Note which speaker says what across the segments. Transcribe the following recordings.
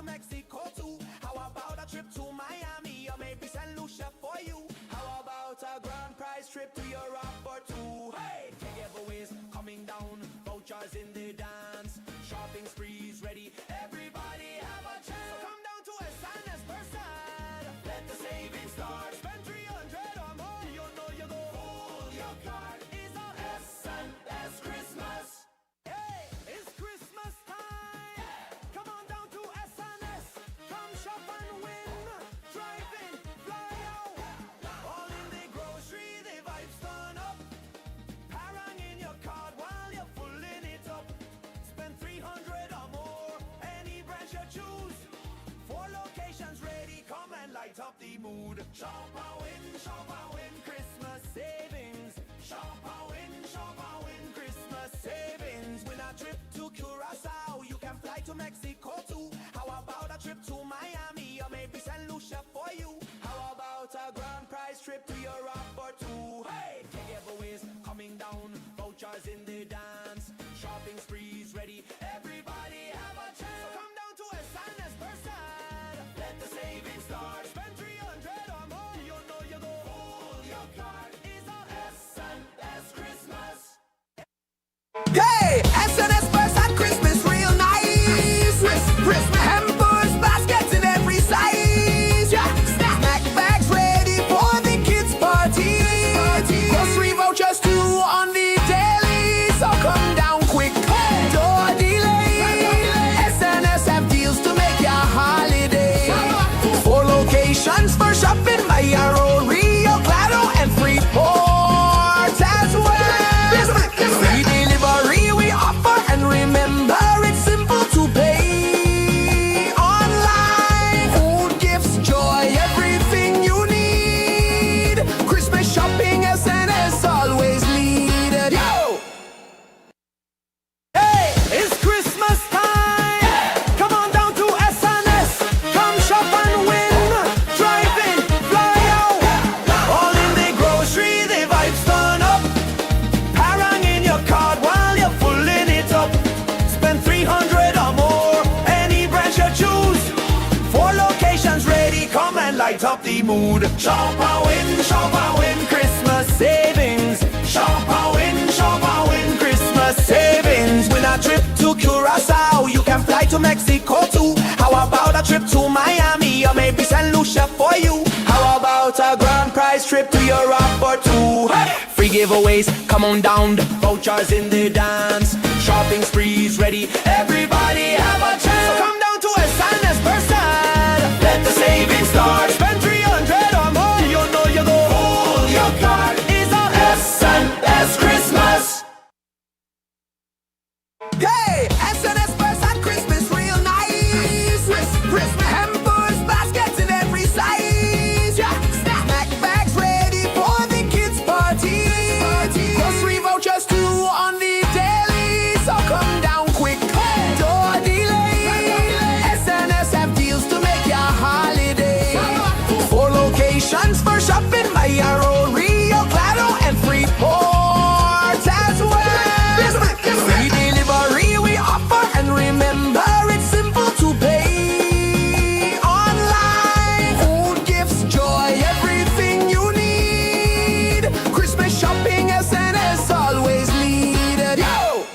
Speaker 1: to Mexico too. How about a trip to Miami or maybe St. Lucia for you? How about a grand prize trip to Europe or two? Hey, giveaways coming down, vouchers in the dance, shopping sprees ready. Everybody have a chance. So come down to SNS Person. Let the savings start. Spend 300 or more. You know you go. Pull your card. It's our SNS Christmas. Hey, it's Christmas time. Yeah. Come on down to SNS. Come shop and win. Drive in, fly out. All in the grocery, the vibes turn up. Parang in your card while you're pulling it up. Spend 300 or more. Any branch you choose. 4 locations ready. Come and light up the mood. Shop and win Christmas savings. Shop and win Christmas savings. Win a trip to Curacao. You can fly to Mexico too. How about a trip to Miami or maybe St. Lucia for you? How about a grand prize trip to Europe or two? Hey, giveaways coming down, vouchers in the dance, shopping sprees ready. Everybody have a chance. So come down to a SNS Person. Let the savings start. Spend 300 or more. You know you go. Pull your card. It's our SNS Christmas. Hey, SNS Person Christmas real nice. Hampers, baskets in every size. Yeah. Snack bags ready for the kids' party. Grocery vouchers too on the daily. So come down quick. Don't delay. SNS have deals to make your holiday. 4 locations for shopping by your own Rio Claro and Freeport as well. Free delivery we offer, and remember it's simple to pay online. Food, gifts, joy, everything you need. Christmas shopping, SNS always lead. Yo! Hey, it's Christmas time. Yeah. Come on down to SNS. Come shop and win. Drive in, fly out. All in the grocery, the vibes turn up. Parang in your card while you're pulling it up. Spend 300 or more. Any branch you choose. 4 locations ready. Come and light up the mood. Shop and win Christmas savings. Shop and win Christmas savings. Win a trip to Curacao. You can fly to Mexico too. How about a trip to Miami or maybe St. Lucia for you? How about a grand prize trip to Europe or two? Hey! Free giveaways, come on down. Vouchers in the dance. Shopping sprees ready. Everybody have a chance. So come down to a SNS Person. Let the savings start. Spend 300 or more. You know you go. Pull your card. It's our SNS Christmas. Hey, SNS Person Christmas real nice. Hampers, baskets in every size. Yeah. Snack bags ready for the kids' party. Grocery vouchers too on the daily. So come down quick. Don't delay. SNS have deals to make your holiday. 4 locations for shopping by your own Rio Claro and Freeport as well. Free delivery we offer, and remember it's simple to pay online. Food, gifts, joy, everything you need. Christmas shopping, SNS always lead. Yo!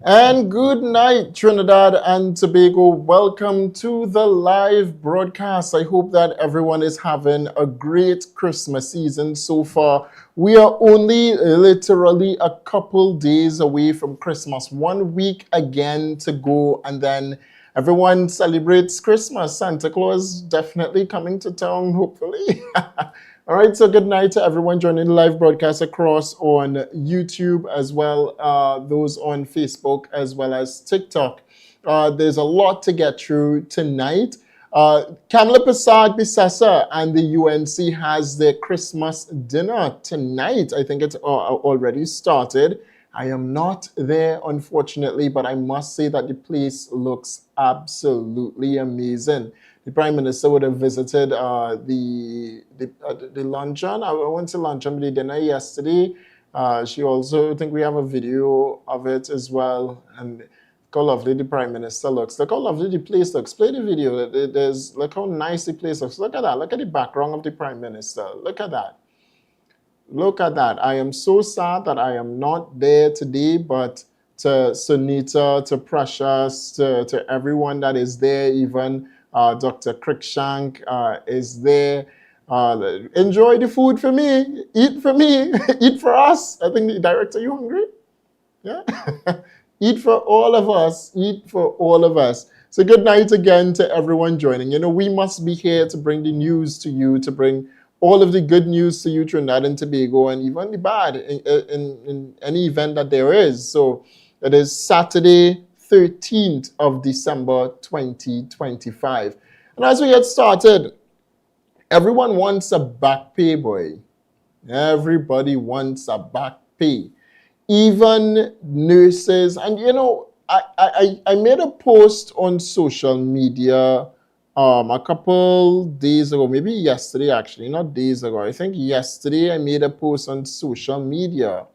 Speaker 2: And good night, Trinidad and Tobago. Welcome to the live broadcast. I hope that everyone is having a great Christmas season so far. We are only literally a couple days away from Christmas. 1 week again to go, and then everyone celebrates Christmas. Santa Claus definitely coming to town, hopefully. All right, so good night to everyone joining the live broadcast across on YouTube as well, those on Facebook as well as TikTok. There's a lot to get through tonight. Kamala Prasad-Bissessar and the UNC has their Christmas dinner tonight. I think it's already started. I am not there, unfortunately, but I must say that the place looks absolutely amazing. The Prime Minister would have visited the luncheon. I went to luncheon, but the dinner yesterday. She also, I think we have a video of it as well. And look how lovely the Prime Minister looks. Look how lovely the place looks. Play the video. Look how nice the place looks. Look at that. Look at the background of the Prime Minister. Look at that. Look at that. I am so sad that I am not there today, but to Sunita, to Precious, to everyone that is there, even Dr. Crickshank is there. Enjoy the food for me. Eat for me. Eat for us. I think the director, you hungry? Yeah. Eat for all of us. Eat for all of us. So good night again to everyone joining. You know, we must be here to bring the news to you, to bring all of the good news to you, Trinidad and Tobago, and even the bad in any event that there is. So it is Saturday, 13th of December, 2025. And as we get started, everyone wants a back pay, boy. Everybody wants a back pay. Even nurses. And, you know, I made a post on social media a couple days ago, maybe yesterday actually, not days ago. I think yesterday I made a post on social media.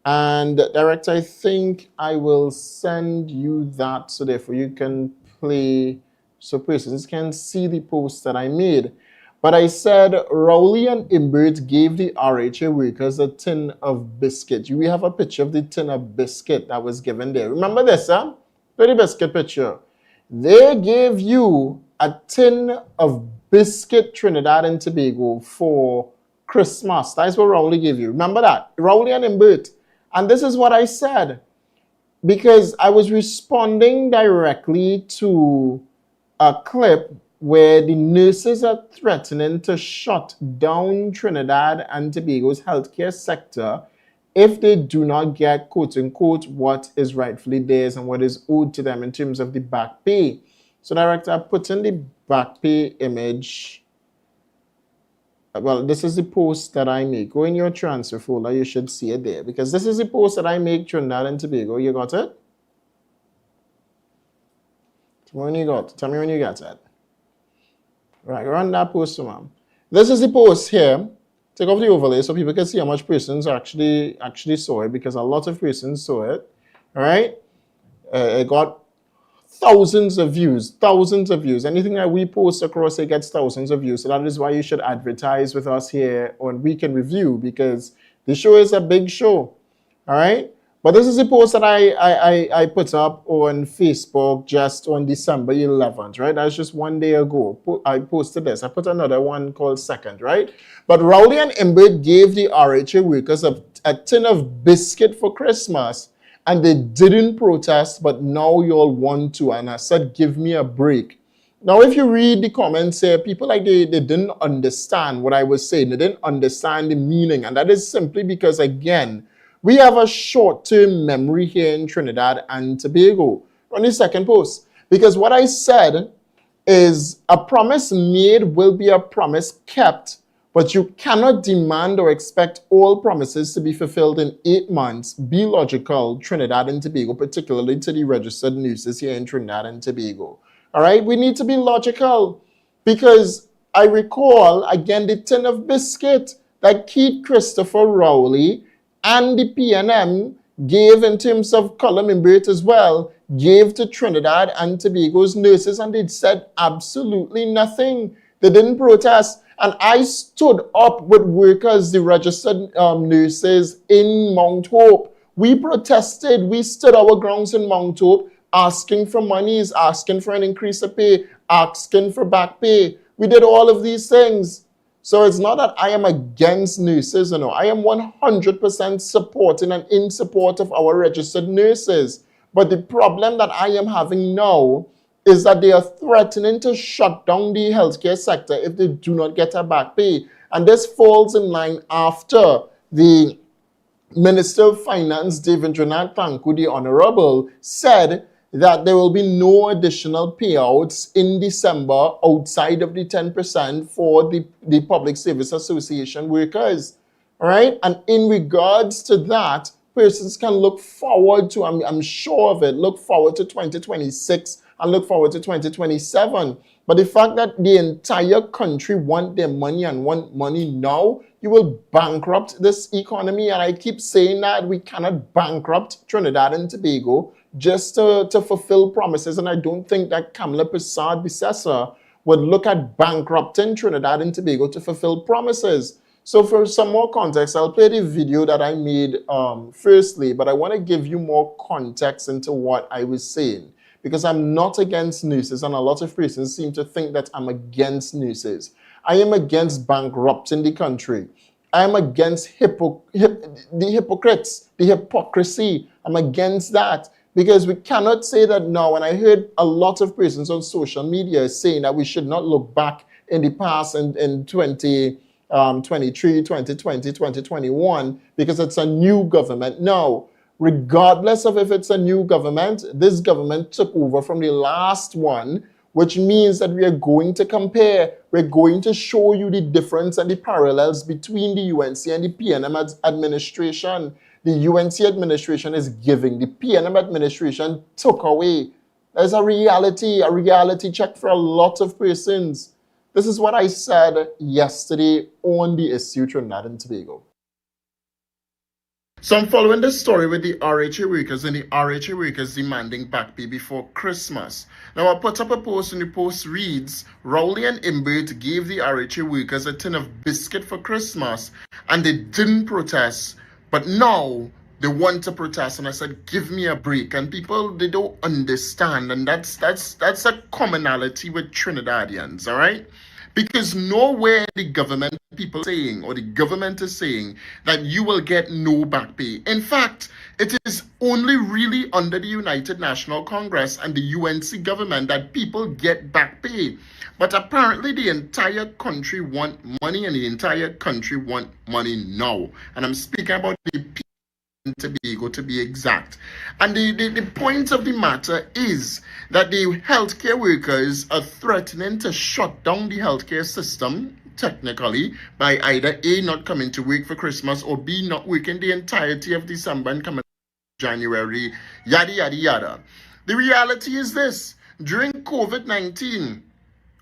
Speaker 2: And director, I think I will send you that so therefore you can play, so persons can see the post that I made. But I said Rowley and Imbert gave the RHA workers a tin of biscuit. We have a picture of the tin of biscuit that was given there. Remember this, huh? Pretty biscuit picture. They gave you a tin of biscuit Trinidad and Tobago for Christmas. That's what Rowley gave you. Remember that? Rowley and Imbert. And this is what I said, because I was responding directly to a clip where the nurses are threatening to shut down Trinidad and Tobago's healthcare sector if they do not get, quote unquote, what is rightfully theirs and what is owed to them in terms of the back pay. So, director, I put in the back pay image. Well, this is the post that I make. Go in your transfer folder, you should see it there, because this is the post that I make Trinidad and Tobago. You got it? When you got it? Tell me when you got it. Right, run that post, ma'am. This is the post here. Take off the overlay so people can see how much persons actually saw it, because a lot of persons saw it. All right? It got thousands of views. Anything that we post across, it gets thousands of views. So that is why you should advertise with us here on Weekend Review, because the show is a big show. All right? But this is the post that I put up on Facebook just on December 11th, right? That's just one day ago. I posted this. I put another one called second, right? But Rowley and Imbert gave the RHA workers a tin of biscuit for Christmas, and they didn't protest, but now you all want to. And I said, give me a break. Now, if you read the comments here, people like they didn't understand what I was saying. They didn't understand the meaning. And that is simply because, again, we have a short-term memory here in Trinidad and Tobago. On the second post, because what I said is a promise made will be a promise kept, but you cannot demand or expect all promises to be fulfilled in 8 months. Be logical, Trinidad and Tobago, particularly to the registered nurses here in Trinidad and Tobago. All right, we need to be logical, because I recall, again, the tin of biscuit that Keith Christopher Rowley and the PNM gave in terms of Colum Imbert as well, gave to Trinidad and Tobago's nurses, and they said absolutely nothing. They didn't protest. And I stood up with workers, the registered nurses in Mount Hope. We protested. We stood our grounds in Mount Hope, asking for monies, asking for an increase of pay, asking for back pay. We did all of these things. So it's not that I am against nurses, you know. I am 100% supporting and in support of our registered nurses. But the problem that I am having now is that they are threatening to shut down the healthcare sector if they do not get a back pay. And this falls in line after the Minister of Finance, Devendranath Thakur, the Honorable, said that there will be no additional payouts in December outside of the 10% for the Public Service Association workers. All right? And in regards to that, persons can look forward to, I'm sure of it, look forward to 2026 and look forward to 2027. But the fact that the entire country want their money and want money now, you will bankrupt this economy. And I keep saying that we cannot bankrupt Trinidad and Tobago just to fulfill promises. And I don't think that Kamala Persad-Bissessar would look at bankrupting Trinidad and Tobago to fulfill promises. So for some more context, I'll play the video that I made firstly, but I want to give you more context into what I was saying. Because I'm not against nurses, and a lot of persons seem to think that I'm against nurses. I am against bankrupting the country. I am against the hypocrites, the hypocrisy. I'm against that. Because we cannot say that now. And I heard a lot of persons on social media saying that we should not look back in the past in 2023, 2020, 2021, because it's a new government. No. Regardless of if it's a new government, this government took over from the last one, which means that we are going to compare. We're going to show you the difference and the parallels between the UNC and the PNM administration. The UNC administration is giving. The PNM administration took away. There's a reality check for a lot of persons. This is what I said yesterday on the issue Trinidad and Tobago. So I'm following this story with the RHA workers and the RHA workers demanding back pay before Christmas. Now I put up a post and the post reads, Rowley and Imbert gave the RHA workers a tin of biscuit for Christmas and they didn't protest, but now they want to protest. And I said, give me a break. And people, they don't understand. And that's a commonality with Trinidadians, all right? Because nowhere the government people saying, or the government is saying, that you will get no back pay. In fact, it is only really under the United National Congress and the UNC government that people get back pay. But apparently the entire country want money, and the entire country want money now. And I'm speaking about the people in Tobago to be exact. And the point of the matter is that the healthcare workers are threatening to shut down the healthcare system, technically, by either A, not coming to work for Christmas, or B, not working the entirety of December and coming January, yada, yada, yada. The reality is this: during COVID-19,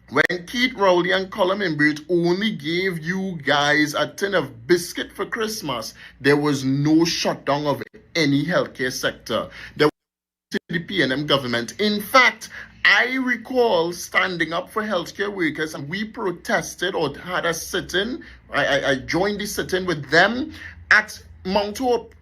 Speaker 2: when Keith Rowley and Colum Imbert only gave you guys a tin of biscuit for Christmas, there was no shutdown of any healthcare sector. There was the PNM government. In fact, I recall standing up for healthcare workers, and we protested or had a sit-in. I joined the sit-in with them at Mount Hope.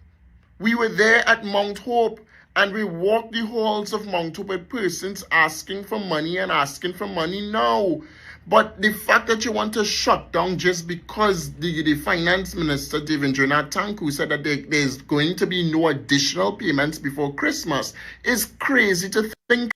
Speaker 2: We were there at Mount Hope, and we walked the halls of Mount Hope with persons asking for money and asking for money now. But the fact that you want to shut down just because the finance minister, Devendranath Thakur, said that there's going to be no additional payments before Christmas is crazy to think.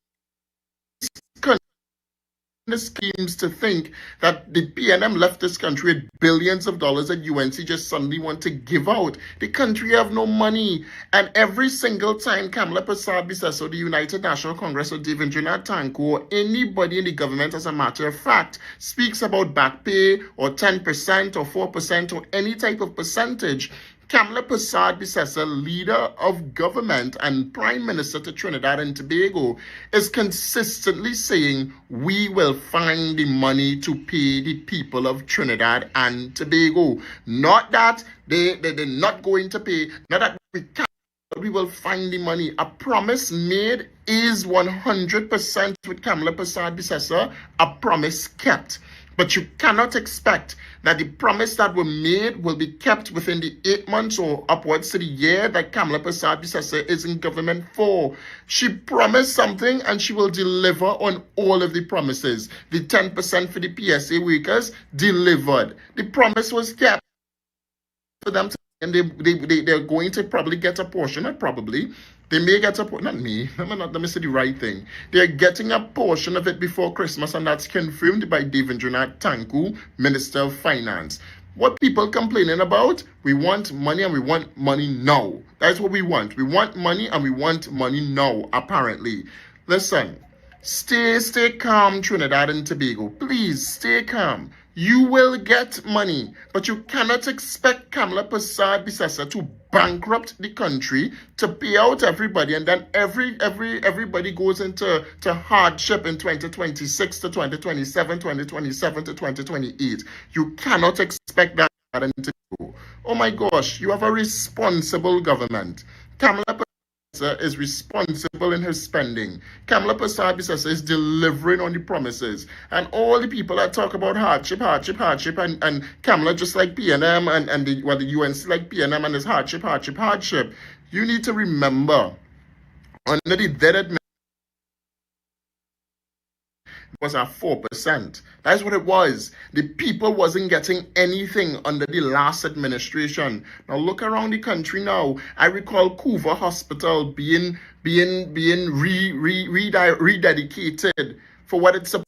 Speaker 2: The schemes to think that the PNM left this country with billions of dollars that UNC just suddenly want to give out. The country have no money. And every single time Kamala Persad-Bissessar, the United National Congress, or Devendranath Thakur, or anybody in the government, as a matter of fact, speaks about back pay or 10% or 4% or any type of percentage, Kamala Persad-Bissessar, leader of government and prime minister to Trinidad and Tobago, is consistently saying, we will find the money to pay the people of Trinidad and Tobago. Not that they're not going to pay, not that we can't, but we will find the money. A promise made is 100% with Kamala Persad-Bissessar, a promise kept. But you cannot expect that the promise that were made will be kept within the 8 months or upwards to the year that Kamala Persad-Bissessar is in government for. She promised something and she will deliver on all of the promises. The 10% for the PSA workers delivered. The promise was kept for them to, and they're going to probably get a portion, not probably. They may get a portion, not me, let me say the right thing. They're getting a portion of it before Christmas, and that's confirmed by Devendranath Thakur, Minister of Finance. What people complaining about? We want money and we want money now. That's what we want. We want money and we want money now, apparently. Listen, stay calm, Trinidad and Tobago. Please stay calm. You will get money, but you cannot expect Kamala Persad-Bissessar to bankrupt the country, to pay out everybody, and then everybody goes into hardship in 2026 to 2027, 2027 to 2028. You cannot expect that to go. Oh my gosh, you have a responsible government. Kamala is responsible in her spending. Kamala Persad-Bissessar is delivering on the promises. And all the people that talk about hardship, and Kamala just like PNM and the UNC like PNM and his hardship. You need to remember, under the dead administration, was at 4%. That's what it was. The people wasn't getting anything under the last administration. Now look around the country now. I recall Couva Hospital being rededicated for what it's supposed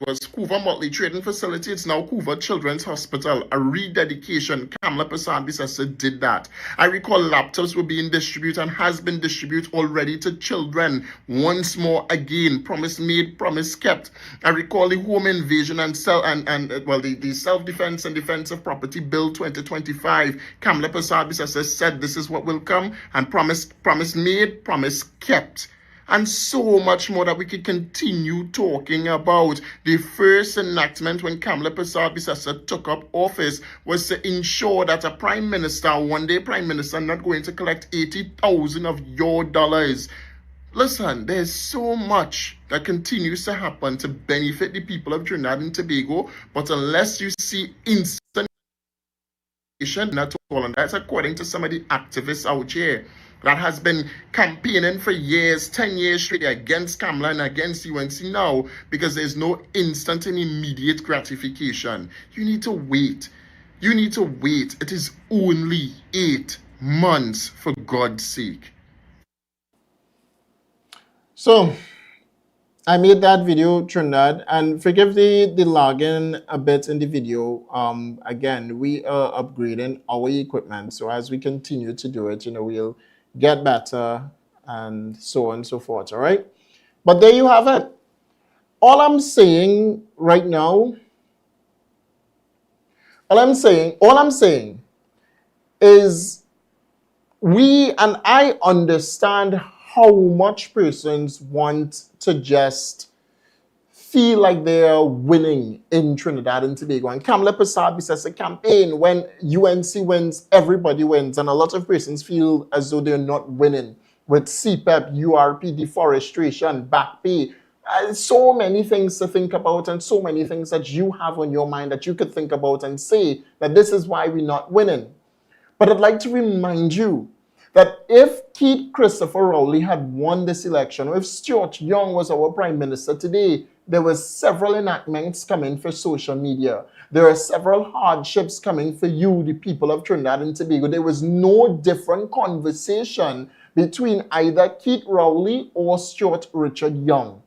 Speaker 2: was Couva Motley Trading Facility. It's now Couva Children's Hospital. A rededication. Kamala Persad-Bissessar did that. I recall laptops were being distributed and has been distributed already to children. Once more again, promise made, promise kept. I recall the home invasion and the self-defense and defense of property bill 2025. Kamala Persad-Bissessar said this is what will come, and promise made, promise kept. And so much more that we could continue talking about. The first enactment when Kamala Persad-Bissessar took up office was to ensure that a prime minister, one day prime minister, not going to collect 80,000 of your dollars. Listen, there's so much that continues to happen to benefit the people of Trinidad and Tobago, but unless you see instant not all, and that's according to some of the activists out here that has been campaigning for years, 10 years straight against Kamala and against UNC now, because there's no instant and immediate gratification. You need to wait. You need to wait. It is only 8 months, for God's sake. So, I made that video, Trinidad, and forgive the lagging a bit in the video. Again, we are upgrading our equipment, so as we continue to do it, we'll get better and so on and so forth, all right? But there you have it. All I'm saying right now, all I'm saying is I understand how much persons want to just feel like they are winning in Trinidad and Tobago. And Kamala Persad-Bissessar campaign, when UNC wins, everybody wins. And a lot of persons feel as though they're not winning with CPEP, URP, deforestation, back pay. So many things to think about and so many things that you have on your mind that you could think about and say that this is why we're not winning. But I'd like to remind you that if Keith Christopher Rowley had won this election, or if Stuart Young was our prime minister today, there were several enactments coming for social media. There are several hardships coming for you, the people of Trinidad and Tobago. There was no different conversation between either Keith Rowley or Stuart Richard Young.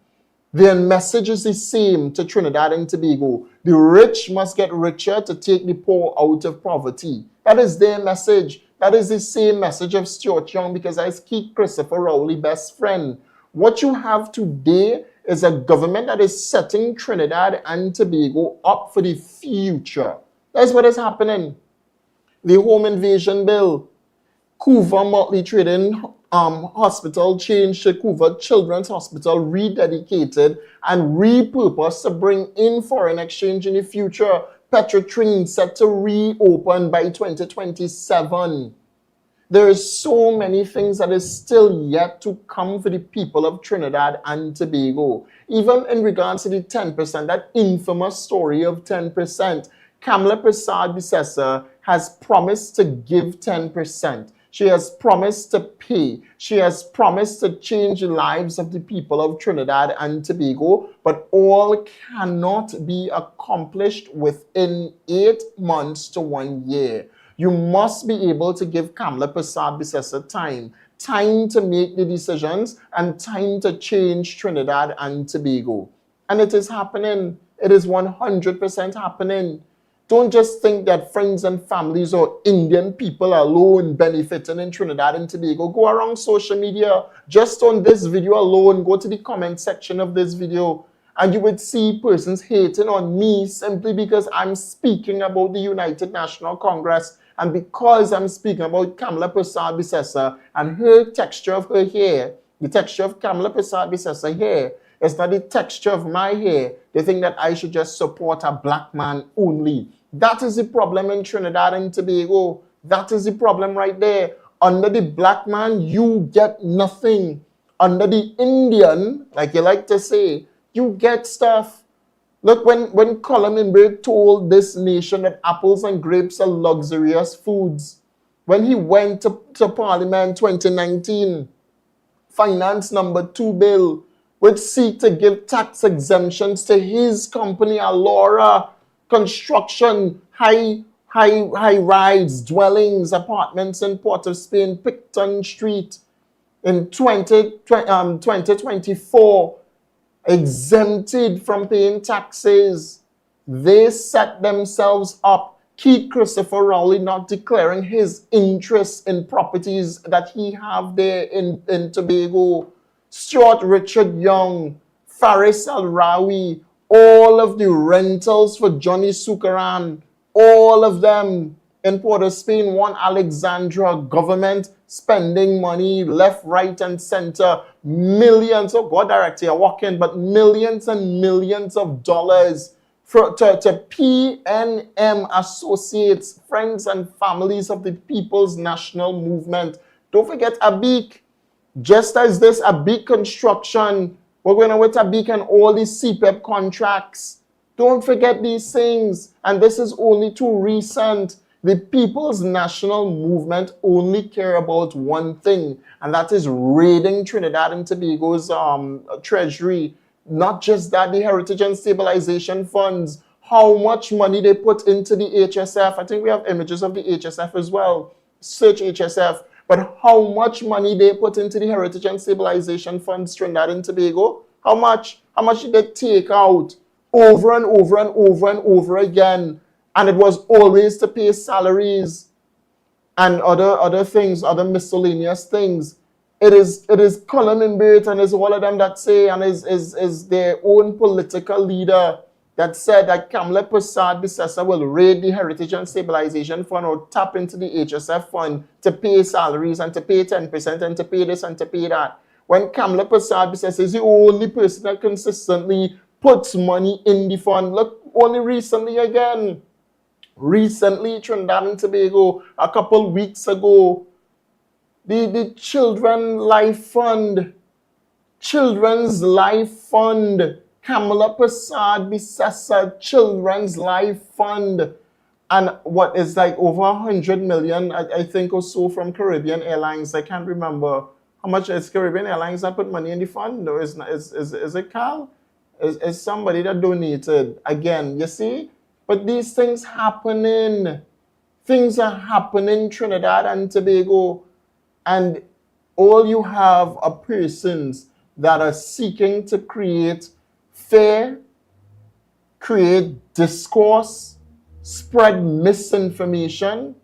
Speaker 2: Their message is the same to Trinidad and Tobago. The rich must get richer to take the poor out of poverty. That is their message. That is the same message of Stuart Young, because as Keith Christopher Rowley, best friend. What you have today is a government that is setting Trinidad and Tobago up for the future. That's what is happening. The home invasion bill, Couva Motley Trading Hospital changed to Couva Children's Hospital, rededicated and repurposed to bring in foreign exchange in the future. Petrotrin set to reopen by 2027. There is so many things that is still yet to come for the people of Trinidad and Tobago. Even in regards to the 10%, that infamous story of 10%, Kamala Persad-Bissessar has promised to give 10%. She has promised to pay. She has promised to change the lives of the people of Trinidad and Tobago, but all cannot be accomplished within 8 months to 1 year. You must be able to give Kamala Persad-Bissessar time to make the decisions and time to change Trinidad and Tobago. And it is happening. It is 100% happening. Don't just think that friends and families or Indian people alone benefiting in Trinidad and Tobago. Go around social media, just on this video alone, go to the comment section of this video, and you would see persons hating on me simply because I'm speaking about the United National Congress and because I'm speaking about Kamala Persad-Bissessar and her texture of her hair. The texture of Kamala Persad-Bissessar hair is not the texture of my hair. They think that I should just support a black man only. That is the problem in Trinidad and Tobago. That is the problem right there. Under the black man, you get nothing. Under the Indian, like you like to say, you get stuff. Look, when Colin Inberg told this nation that apples and grapes are luxurious foods, when he went to Parliament 2019, Finance number 2 bill would seek to give tax exemptions to his company, Alora Construction, high-rise dwellings, apartments in Port of Spain, Picton Street, in 2024, exempted from paying taxes. They set themselves up. Keith Christopher Rowley not declaring his interest in properties that he have there in Tobago. Stuart Richard Young, Faris Al-Rawi, all of the rentals for Johnny Sukaran, all of them in Port of Spain, one Alexandra, government spending money left, right, and center, millions, oh God, director, you're walking, but millions and millions of dollars to PNM associates, friends and families of the People's National Movement. Don't forget Abik. Just as this Abik construction, we're going on with Abik and all these CPEP contracts. Don't forget these things. And this is only too recent. The People's National Movement only care about one thing, and that is raiding Trinidad and Tobago's treasury. Not just that, the Heritage and Stabilization Funds, how much money they put into the HSF. I think we have images of the HSF as well. Search HSF. But how much money they put into the Heritage and Stabilization Funds, Trinidad and Tobago? How much? How much did they take out over and over and over and over again? And it was always to pay salaries and other things, other miscellaneous things. It is Colin Inberg and is all of them that say, and is their own political leader that said that Kamala Persad-Bissessar will raid the Heritage and Stabilization Fund or tap into the HSF fund to pay salaries and to pay 10% and to pay this and to pay that. When Kamala Persad-Bissessar is the only person that consistently puts money in the fund. Look, only recently, Trinidad and Tobago, a couple weeks ago, the Children's Life Fund, Kamala Persad-Bissessar Children's Life Fund, and what is like over 100 million, I think, or so from Caribbean Airlines. I can't remember how much is Caribbean Airlines that put money in the fund. No, is it Cal? Is somebody that donated? Again, you see? But these things happening. Things are happening Trinidad and Tobago. And all you have are persons that are seeking to create fear, create discourse, spread misinformation,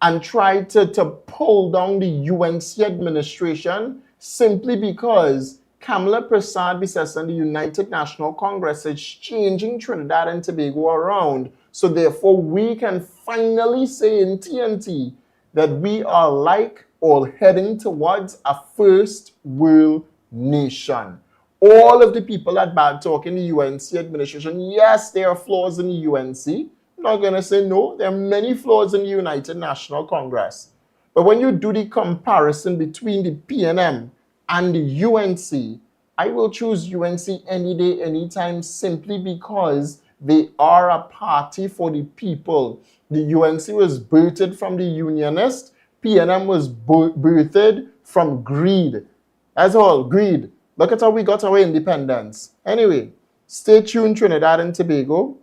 Speaker 2: and try to pull down the UNC administration simply because Kamala Persad-Bissessar and the United National Congress is changing Trinidad and Tobago around. So therefore, we can finally say in TNT that we are like or heading towards a first world nation. All of the people that bad talk in the UNC administration, yes, there are flaws in the UNC. I'm not going to say no. There are many flaws in the United National Congress. But when you do the comparison between the PNM and the UNC, I will choose UNC any day, anytime, simply because they are a party for the people. The UNC was birthed from the Unionists. PNM was birthed from greed. That's all, greed. Look at how we got our independence. Anyway, stay tuned, Trinidad and Tobago.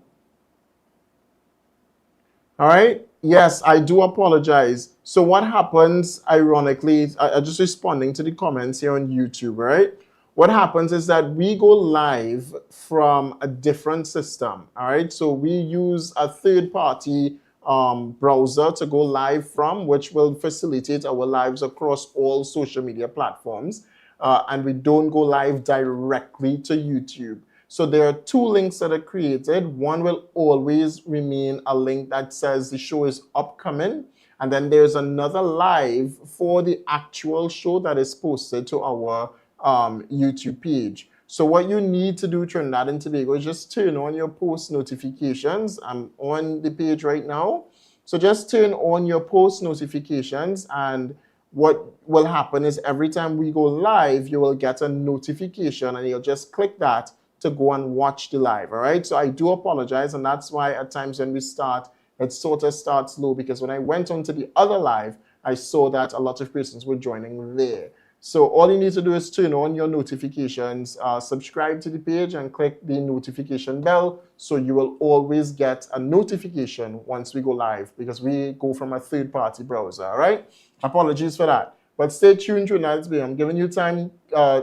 Speaker 2: All right? Yes, I do apologize. So what happens, ironically, I'm just responding to the comments here on YouTube, right? what happens is that we go live from a different system, all right? So we use a third-party browser to go live from, which will facilitate our lives across all social media platforms. And we don't go live directly to YouTube. So there are two links that are created. One will always remain a link that says the show is upcoming. And then there's another live for the actual show that is posted to our YouTube page. So what you need to do, Trinidad and Tobago, is just turn on your post notifications. I'm on the page right now. So just turn on your post notifications, and what will happen is every time we go live, you will get a notification, and you'll just click that to go and watch the live, all right? So I do apologize, and that's why at times when we start, it sort of starts low, because when I went on to the other live, I saw that a lot of persons were joining there. So all you need to do is turn on your notifications, subscribe to the page, and click the notification bell, so you will always get a notification once we go live, because we go from a third-party browser, all right? Apologies for that. But stay tuned to Trinidad. I'm giving you time.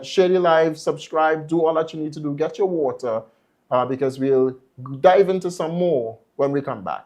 Speaker 2: Share the live, subscribe, do all that you need to do. Get your water, because we'll dive into some more when we come back.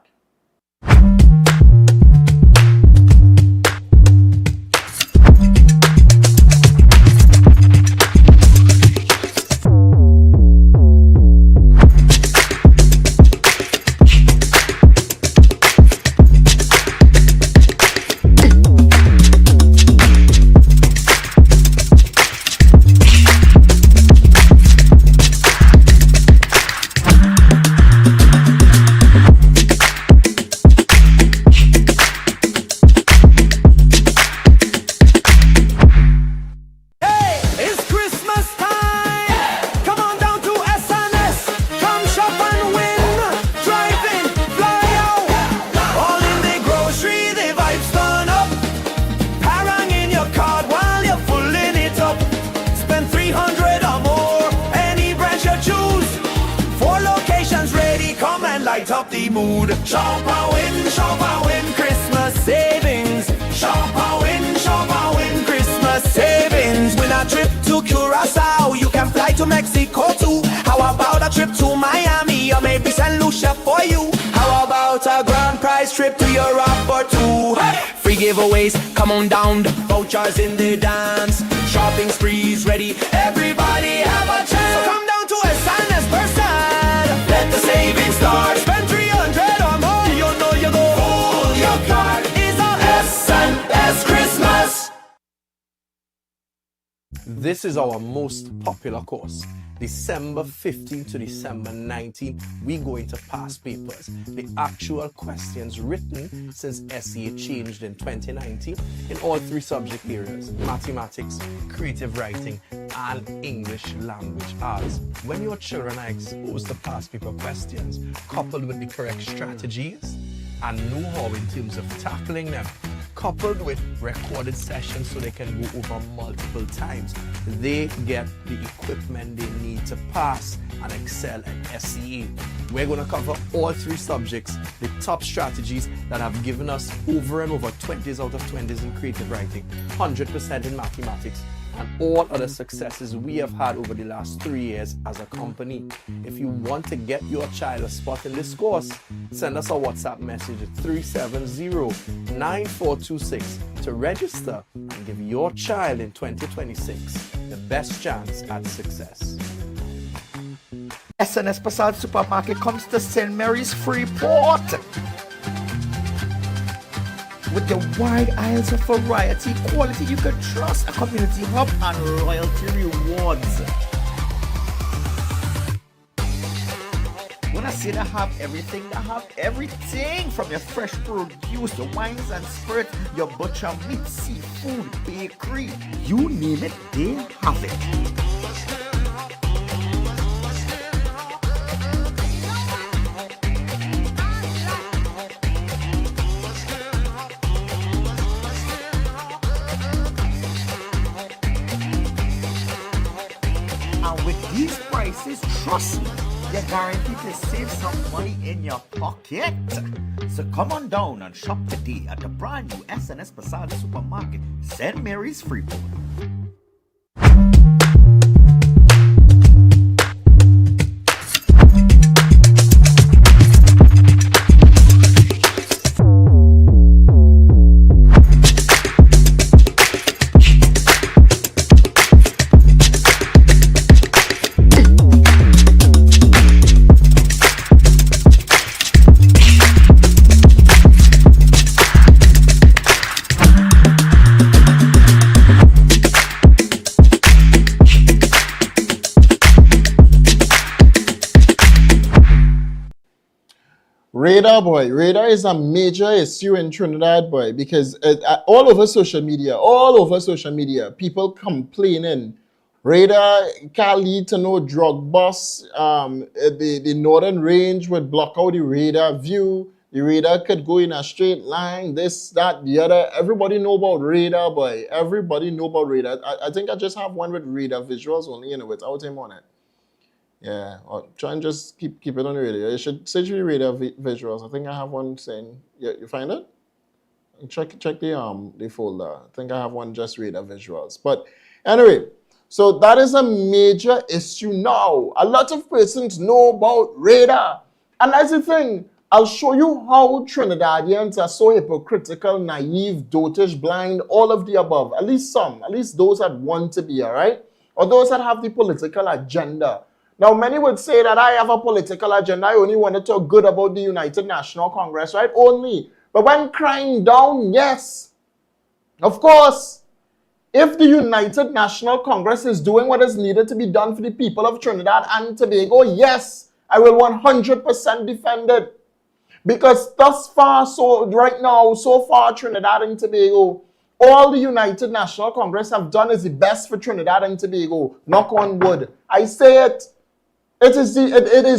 Speaker 1: Up the mood. Shop and win Christmas savings. Shop and win Christmas savings. Win a trip to Curacao, you can fly to Mexico too. How about a trip to Miami or maybe St. Lucia for you? How about a grand prize trip to Europe or two? Hey! Free giveaways, come on down, vouchers in the dance. Shopping sprees ready, everybody have a chance. So come down to S&S Persad, let the savings start. Spend 300 or more, you know you go full. Your card is a S&S Christmas.
Speaker 3: This is our most popular course. December 15 to December 19, we go into past papers, the actual questions written since SEA changed in 2019 in all three subject areas: mathematics, creative writing, and English language arts. When your children are exposed to past paper questions, coupled with the correct strategies and know-how in terms of tackling them, coupled with recorded sessions so they can go over multiple times, they get the equipment they need to pass and excel at SEA. We're going to cover all three subjects, the top strategies that have given us over and over 20s out of 20s in creative writing, 100% in mathematics, and all other successes we have had over the last 3 years as a company. If you want to get your child a spot in this course, send us a WhatsApp message at 370-9426 to register and give your child in 2026 the best chance at success.
Speaker 4: S&S Passage Supermarket comes to St. Mary's Freeport with the wide aisles of variety, quality you can trust, a community hub, and loyalty rewards. When I say they have everything, they have everything from your fresh produce, the wines and spirits, your butcher meat, seafood, bakery, you name it, they have it. These prices, trust me, you're guaranteed to save some money in your pocket. So come on down and shop today at the brand new S&S Passage Supermarket, St. Mary's Freeport.
Speaker 2: Radar, boy. Radar is a major issue in Trinidad, boy, because all over social media, people complaining. Radar can lead to no drug bust. The northern range would block out the radar view. The radar could go in a straight line, this, that, the other. Everybody know about radar, boy. Everybody know about radar. I think I just have one with radar visuals only, without him on it. Yeah, or try and just keep it on the radio. You should search the radar visuals. I think I have one saying, yeah, you find it? Check the folder. I think I have one just radar visuals. But anyway, so that is a major issue now. A lot of persons know about radar. And that's the thing. I'll show you how Trinidadians are so hypocritical, naive, dotish, blind, all of the above. At least some. At least those that want to be, all right? Or those that have the political agenda. Now, many would say that I have a political agenda. I only want to talk good about the United National Congress, right? Only. But when crying down, yes. Of course, if the United National Congress is doing what is needed to be done for the people of Trinidad and Tobago, yes, I will 100% defend it. Because thus far, so far, Trinidad and Tobago, all the United National Congress have done is the best for Trinidad and Tobago. Knock on wood. I say it. It is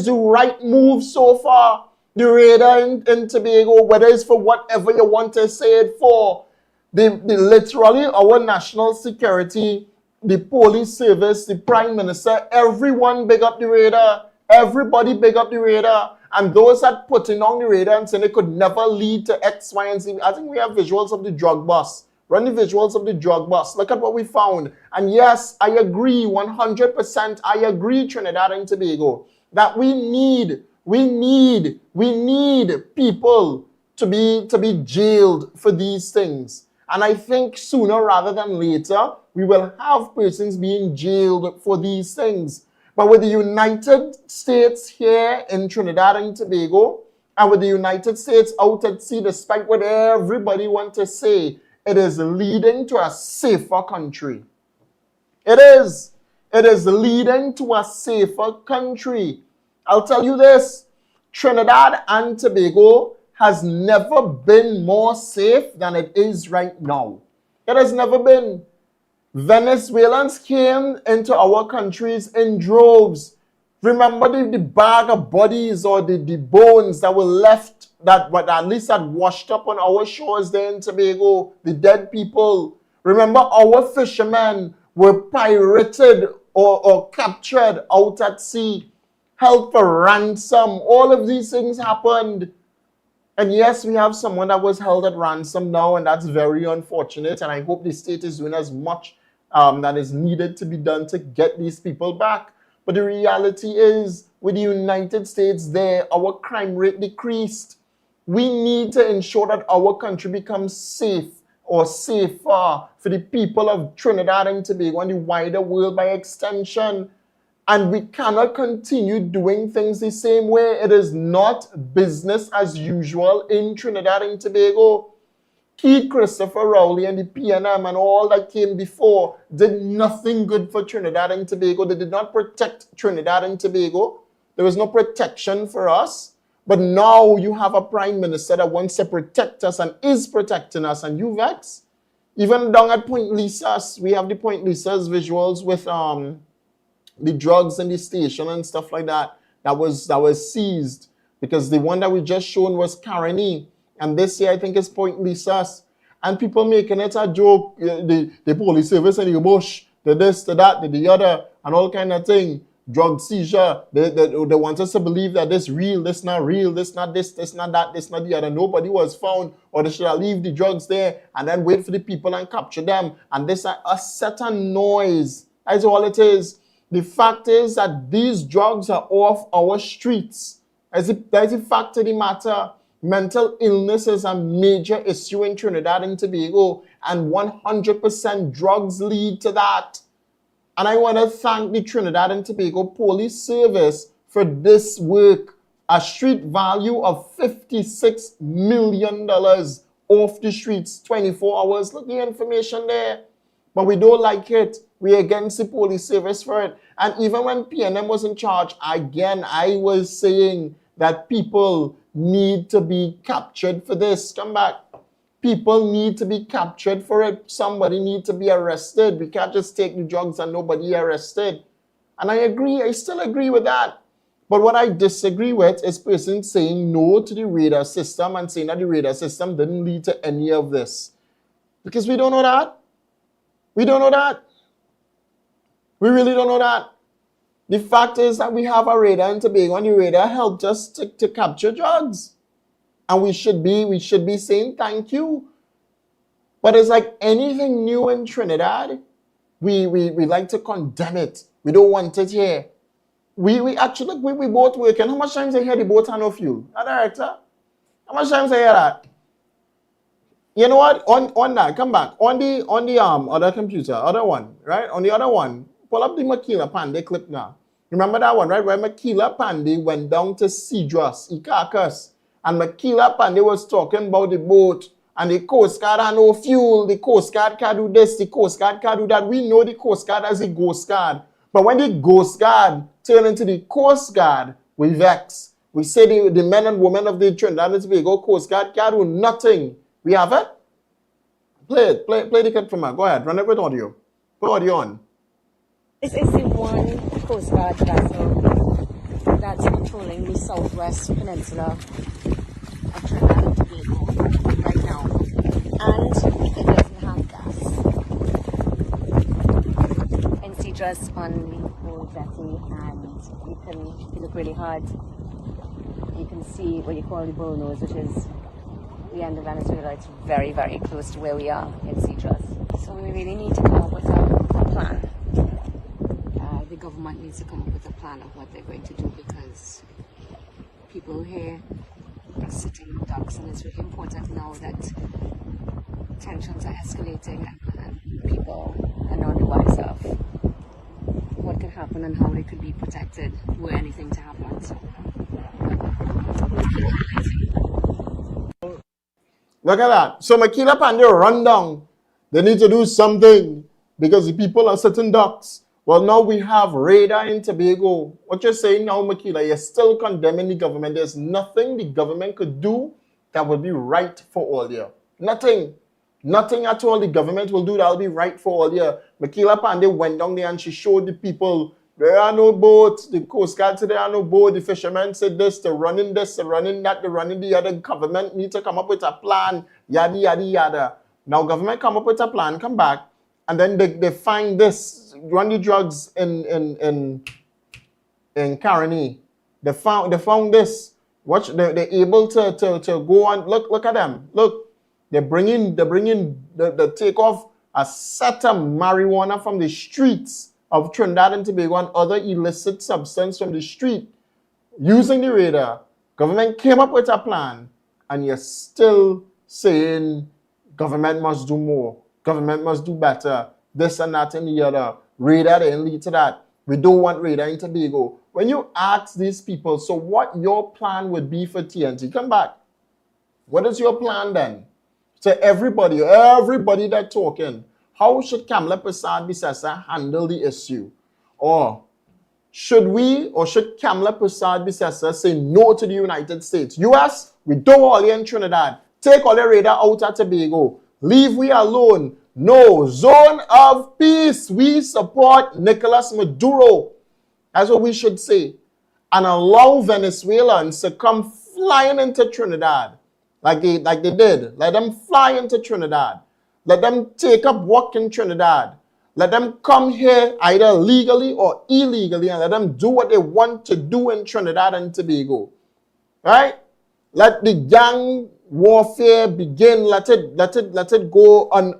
Speaker 2: the right move so far. The radar in Tobago, whether it's for whatever you want to say it for, the literally our national security, the police service, the prime minister, everyone big up the radar. Everybody big up the radar. And those that putting on the radar and saying it could never lead to X, Y, and Z. I think we have visuals of the drug bust. Run the visuals of the drug bust. Look at what we found. And yes, I agree 100%. I agree, Trinidad and Tobago, that we need people to be jailed for these things. And I think sooner rather than later, we will have persons being jailed for these things. But with the United States here in Trinidad and Tobago, and with the United States out at sea, despite what everybody wants to say, it is leading to a safer country. It is. It is leading to a safer country. I'll tell you this. Trinidad and Tobago has never been more safe than it is right now. It has never been. Venezuelans came into our countries in droves. Remember the bag of bodies or the bones that were left, that at least had washed up on our shores there in Tobago, the dead people. Remember our fishermen were pirated or captured out at sea, held for ransom. All of these things happened. And yes, we have someone that was held at ransom now, and that's very unfortunate. And I hope the state is doing as much that is needed to be done to get these people back. But the reality is, with the United States there, our crime rate decreased. We need to ensure that our country becomes safe or safer for the people of Trinidad and Tobago and the wider world by extension. And we cannot continue doing things the same way. It is not business as usual in Trinidad and Tobago. Keith Christopher Rowley and the PNM and all that came before did nothing good for Trinidad and Tobago. They did not protect Trinidad and Tobago. There was no protection for us. But now you have a prime minister that wants to protect us and is protecting us. And you vex. Even down at Point Lisas, we have the Point Lisas visuals with the drugs in the station and stuff like that. That was seized. Because the one that we just shown was Caroni. And this year, I think, is Point Lisas. And people making it a joke. The police service in the bush, the this, the that, the other, and all kind of thing. Drug seizure. They want us to believe that this real, this not real, this not this not that, this not the other. Nobody was found, or they should leave the drugs there and then wait for the people and capture them. And this a set of noise. That's all it is. The fact is that these drugs are off our streets. That's the fact of the matter. Mental illness is a major issue in Trinidad and Tobago, and 100% drugs lead to that. And I want to thank the Trinidad and Tobago Police Service for this work. A street value of $56 million off the streets, 24 hours. Look the information there. But we don't like it. We're against the police service for it. And even when PNM was in charge, again, I was saying that people need to be captured for this. Come back. People need to be captured for it. Somebody need to be arrested. We can't just take the drugs and nobody arrested. And I agree. I still agree with that. But what I disagree with is persons saying no to the radar system and saying that the radar system didn't lead to any of this. Because we don't know that. We don't know that. We really don't know that. The fact is that we have a radar in Tobago and the radar helped us to capture drugs. And we should be saying thank you. But it's like anything new in Trinidad, we like to condemn it. We don't want it here. We actually, we both working. How much times I hear the boat and no fuel? Director? How much times I hear that? You know what? On that, come back. On the other computer, other one, right? On the other one, pull up the Makila Pandey clip now. Remember that one, right? Where Makila Pandey went down to Cedros, Ikakas. And Makila Pandey was talking about the boat and the Coast Guard had no fuel. The Coast Guard can't do this, the Coast Guard can't do that. We know the Coast Guard as the Ghost Guard. But when the Ghost Guard turn into the Coast Guard, we vex. We say the men and women of the Trinidad and Tobago Coast Guard can't do nothing. We have it? Play it. Play the clip from her. Go ahead. Run it with audio. Put audio on.
Speaker 5: This is the one Coast Guard vessel that's patrolling the southwest peninsula of Trinidad and Tobago right now. And it doesn't have gas. And see just on the whole jetty, and if you look really hard, you can see what you call the bullnose, which is the end of Venezuela. It's very, very close to where we are in Cedros. So we really need to come up with a plan. The government needs to come up with a plan of what they're going to do, because people here are sitting ducks, and it's really important now that tensions are escalating and people are not aware of what could happen and how they could be protected were anything to happen. So.
Speaker 2: Look at that. So Makila Pandey run down. They need to do something because the people are sitting ducks. Well, now we have radar in Tobago. What you're saying now, Makila, you're still condemning the government. There's nothing the government could do that would be right for all here. Nothing. Nothing at all the government will do that will be right for all here. Makila Pandey went down there and she showed the people, there are no boats. The Coast Guard said there are no boats. The fishermen said this, they're running that, they're running the other. Government need to come up with a plan, yada, yada, yada. Now government come up with a plan, come back, and then they find this, run the drugs in Caroni. They found this. Watch, they're able to go on. Look at them. Look, they take off a set of marijuana from the streets of Trinidad and Tobago and other illicit substance from the street using the radar. Government came up with a plan, and you're still saying government must do more. Government must do better. This and that and the other. Radar didn't lead to that. We don't want radar in Tobago. When you ask these people, so what your plan would be for TNT? Come back. What is your plan then? So everybody that's talking, how should Kamala Persad-Bissessar handle the issue? Or should Kamala Persad-Bissessar say no to the United States? US, we don't want you in Trinidad. Take all the radar out of Tobago. Leave we alone. No, zone of peace. We support Nicolas Maduro. That's what we should say. And allow Venezuelans to come flying into Trinidad. Like they did. Let them fly into Trinidad. Let them take up work in Trinidad. Let them come here either legally or illegally, and let them do what they want to do in Trinidad and Tobago. Right? Let the gang warfare begin. Let it go let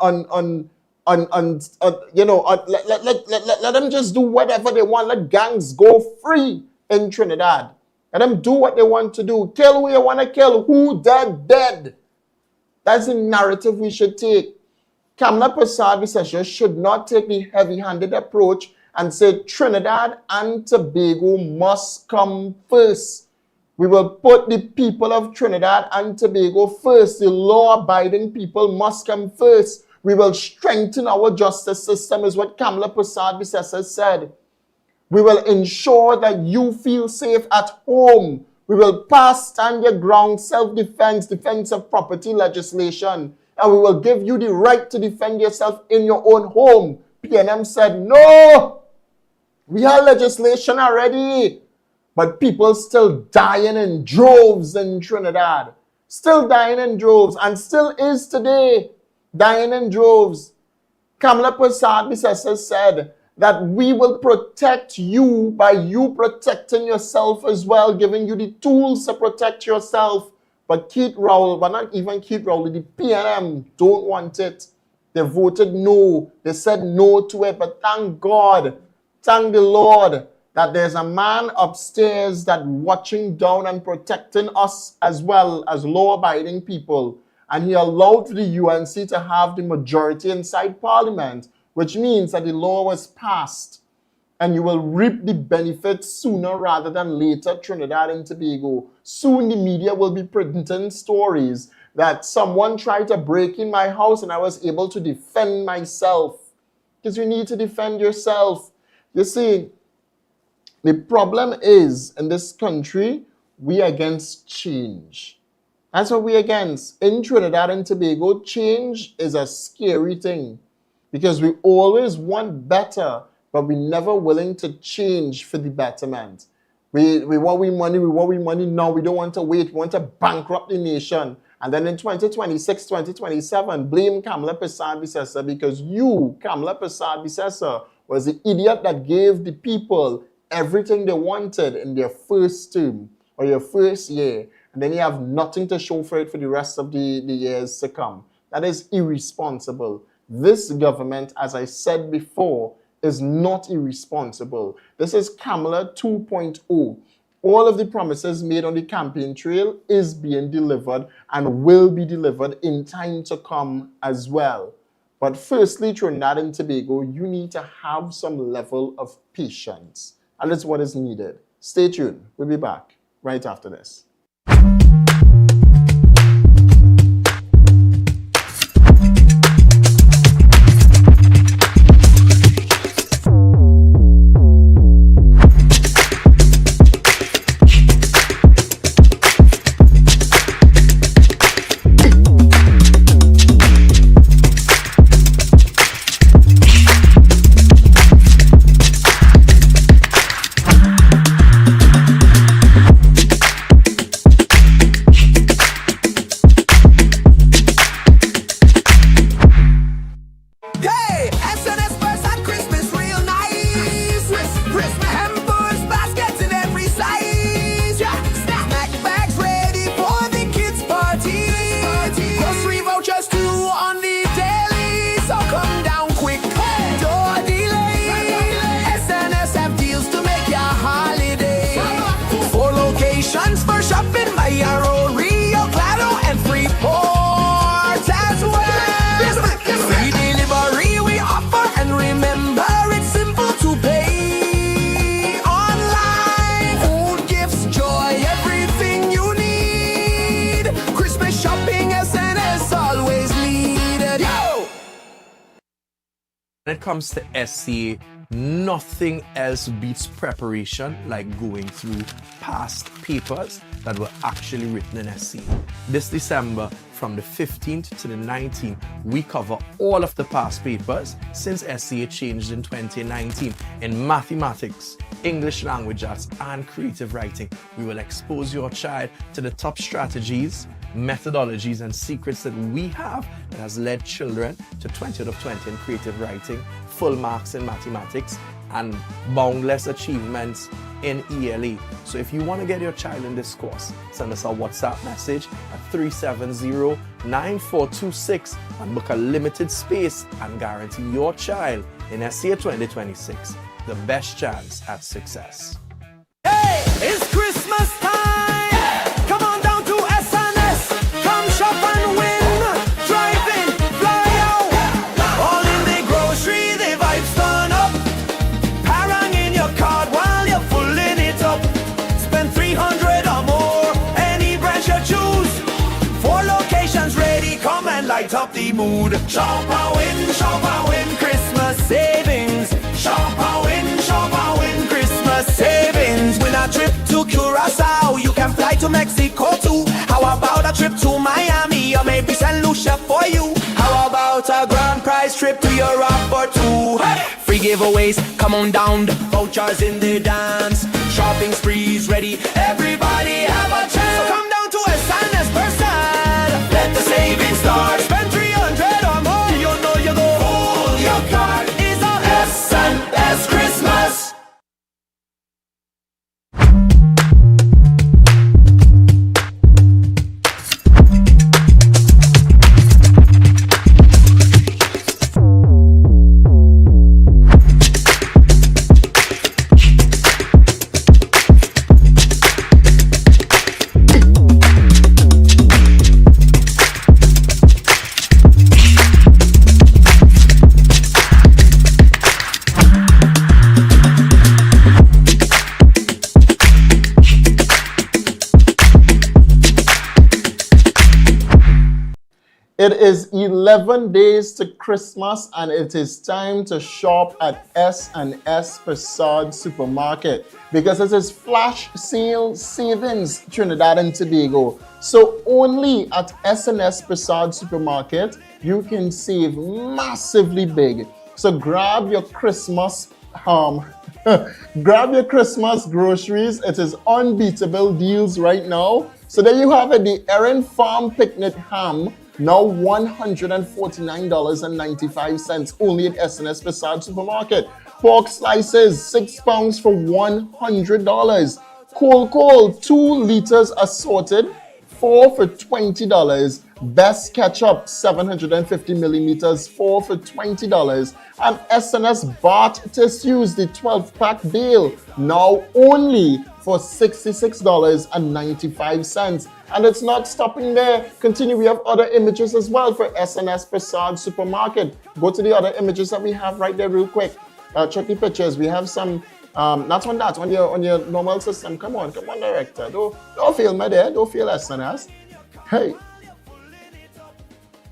Speaker 2: them just do whatever they want. Let gangs go free in Trinidad. Let them do what they want to do. Kill who you want to kill. Who dead. That's the narrative we should take. Kamala Persad-Bissessar should not take the heavy-handed approach and say Trinidad and Tobago must come first. We will put the people of Trinidad and Tobago first. The law-abiding people must come first. We will strengthen our justice system, is what Kamala Persad-Bissessar said. We will ensure that you feel safe at home We will pass stand your ground, self-defense, defense of property legislation, and we will give you the right to defend yourself in your own home. PNM said, no, we have legislation already, but people still dying in droves in Trinidad. Still dying in droves, and still is today, dying in droves. Kamala Prasad said that we will protect you by you protecting yourself as well, giving you the tools to protect yourself. But Keith Rowell, but not even Keith Rowell, the PNM don't want it. They voted no. They said no to it. But thank God, thank the Lord that there's a man upstairs that watching down and protecting us as well as law-abiding people. And he allowed the UNC to have the majority inside Parliament, which means that the law was passed. And you will reap the benefits sooner rather than later, Trinidad and Tobago. Soon the media will be printing stories that someone tried to break in my house and I was able to defend myself. Because you need to defend yourself. You see, the problem is, in this country, we are against change. That's what we're against. In Trinidad and Tobago, change is a scary thing. Because we always want better, but we're never willing to change for the betterment. We want money now. We don't want to wait. We want to bankrupt the nation. And then in 2026, 2027, blame Kamala Prasad because you, Kamala Prasad was the idiot that gave the people everything they wanted in their first term or your first year. And then you have nothing to show for it for the rest of the years to come. That is irresponsible. This government, as I said before, is not irresponsible. This is Kamala 2.0. All of the promises made on the campaign trail is being delivered and will be delivered in time to come as well. But firstly, Trinidad and Tobago, you need to have some level of patience. And that's what is needed. Stay tuned. We'll be back right after this.
Speaker 3: When it comes to SCA, nothing else beats preparation like going through past papers that were actually written in SCA. This December, from the 15th to the 19th, we cover all of the past papers since SCA changed in 2019 in mathematics, English language arts, and creative writing. We will expose your child to the top strategies, methodologies, and secrets that we have that has led children to 20 out of 20 in creative writing, full marks in mathematics, and boundless achievements in ELA. So if you want to get your child in this course, send us a WhatsApp message at 370-9426 and book a limited space and guarantee your child in SCA 2026 the best chance at success.
Speaker 1: Hey, it's Christmas time! Come on down to SNS. Come shop and win. Drive in, fly out. All in the grocery, the vibes turn up. Parang in your card while you're pulling it up. Spend 300 or more, any branch you choose. 4 locations ready, come and light up the mood. Shop and win, Christmas savings. Shop and win, Christmas savings. Win a trip to Curaçao, you can fly to Mexico too. How about a trip to Miami or maybe St. Lucia for you? How about a grand prize trip to Europe or two? Hey! Free giveaways, come on down, the vouchers in the dance. Shopping sprees ready, everybody have a chance. So come down to S&S per side. Let the savings start. Spend 300 or more, you know you go. Pull your card, it's a S&S Christmas.
Speaker 2: It is 11 days to Christmas and it is time to shop at S&S Facade Supermarket because it is flash sale savings Trinidad and Tobago. So only at S&S Facade Supermarket you can save massively big. So grab your Christmas grab your Christmas groceries. It is unbeatable deals right now. So there you have it, the Erin Farm Picnic Ham. Now $149.95 only at S&S Facade Supermarket. Pork slices, 6 pounds for $100. Coal, 2 liters assorted, 4 for $20. Best ketchup, 750 millimeters, 4 for $20. And S&S Bart tissues, the 12-pack bale, now only for $66.95. And it's not stopping there. Continue, we have other images as well for S&S Facade Supermarket. Go to the other images that we have right there real quick. Check the pictures. We have some, not on that, on your normal system. Come on, director. Don't fail me there. Don't fail S&S. Hey.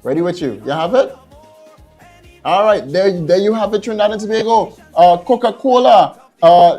Speaker 2: Ready with you. You have it? All right, there you have it, Trinidad and Tobago. Coca-Cola.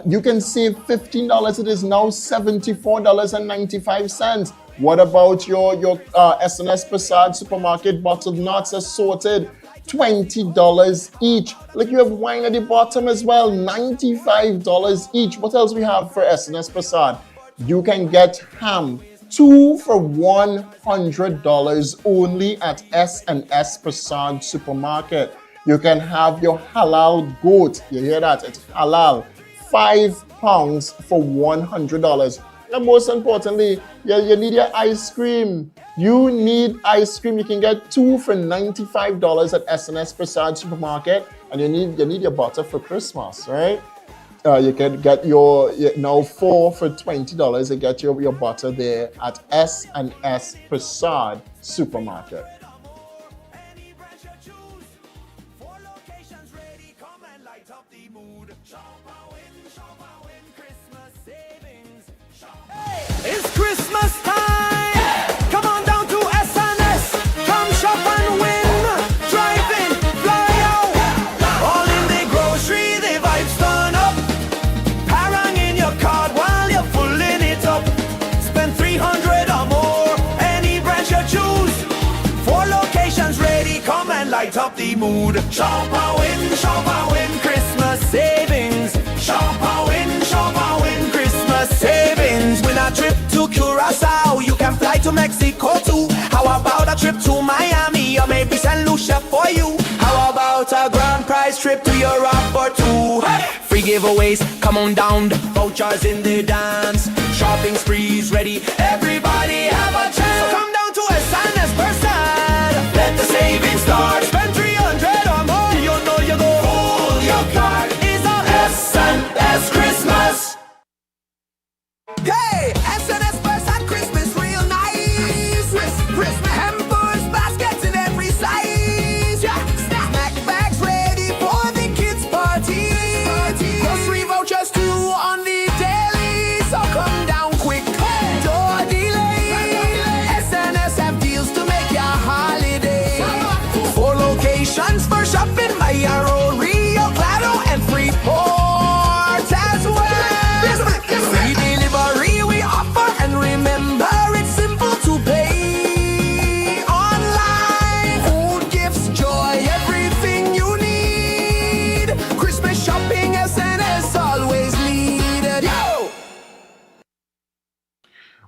Speaker 2: You can save $15. It is now $74.95. What about your S&S Facade Supermarket bottled nuts assorted? $20 each. Like you have wine at the bottom as well, $95 each. What else we have for S&S Facade? You can get ham, 2 for $100 only at S&S Facade Supermarket. You can have your halal goat. You hear that? It's halal. 5 pounds for $100. And most importantly, you need your ice cream. You need ice cream. You can get 2 for $95 at S&S Facade Supermarket. And you need your butter for Christmas, right? You can get your now 4 for $20. You get your butter there at S&S Facade Supermarket.
Speaker 1: It's Christmas time! Come on down to S&S. Come shop and win. Drive in, fly out. All in the grocery, the vibes turn up. Parang in your card while you're pulling it up. Spend 300 or more, any branch you choose. 4 locations ready, come and light up the mood. Shop and win, Christmas savings. Shop and win, Christmas savings. Win a trip to Curacao, you can fly to Mexico too. How about a trip to Miami or maybe St. Lucia for you? How about a grand prize trip to Europe or two? Hey! Free giveaways, come on down, the vouchers in the dance. Shopping sprees ready, everybody have a chance. So come down to S&S per side. Let the savings start. Spend 300 or more, you know you go. Pull your card, it's a S&S Christmas. Hey, S&S Facade Christmas real nice. Christmas hampers, baskets in every size. Yeah. Snack bags ready for the kids' party. Grocery vouchers too on the daily, so come down quick. Hey. Door dealer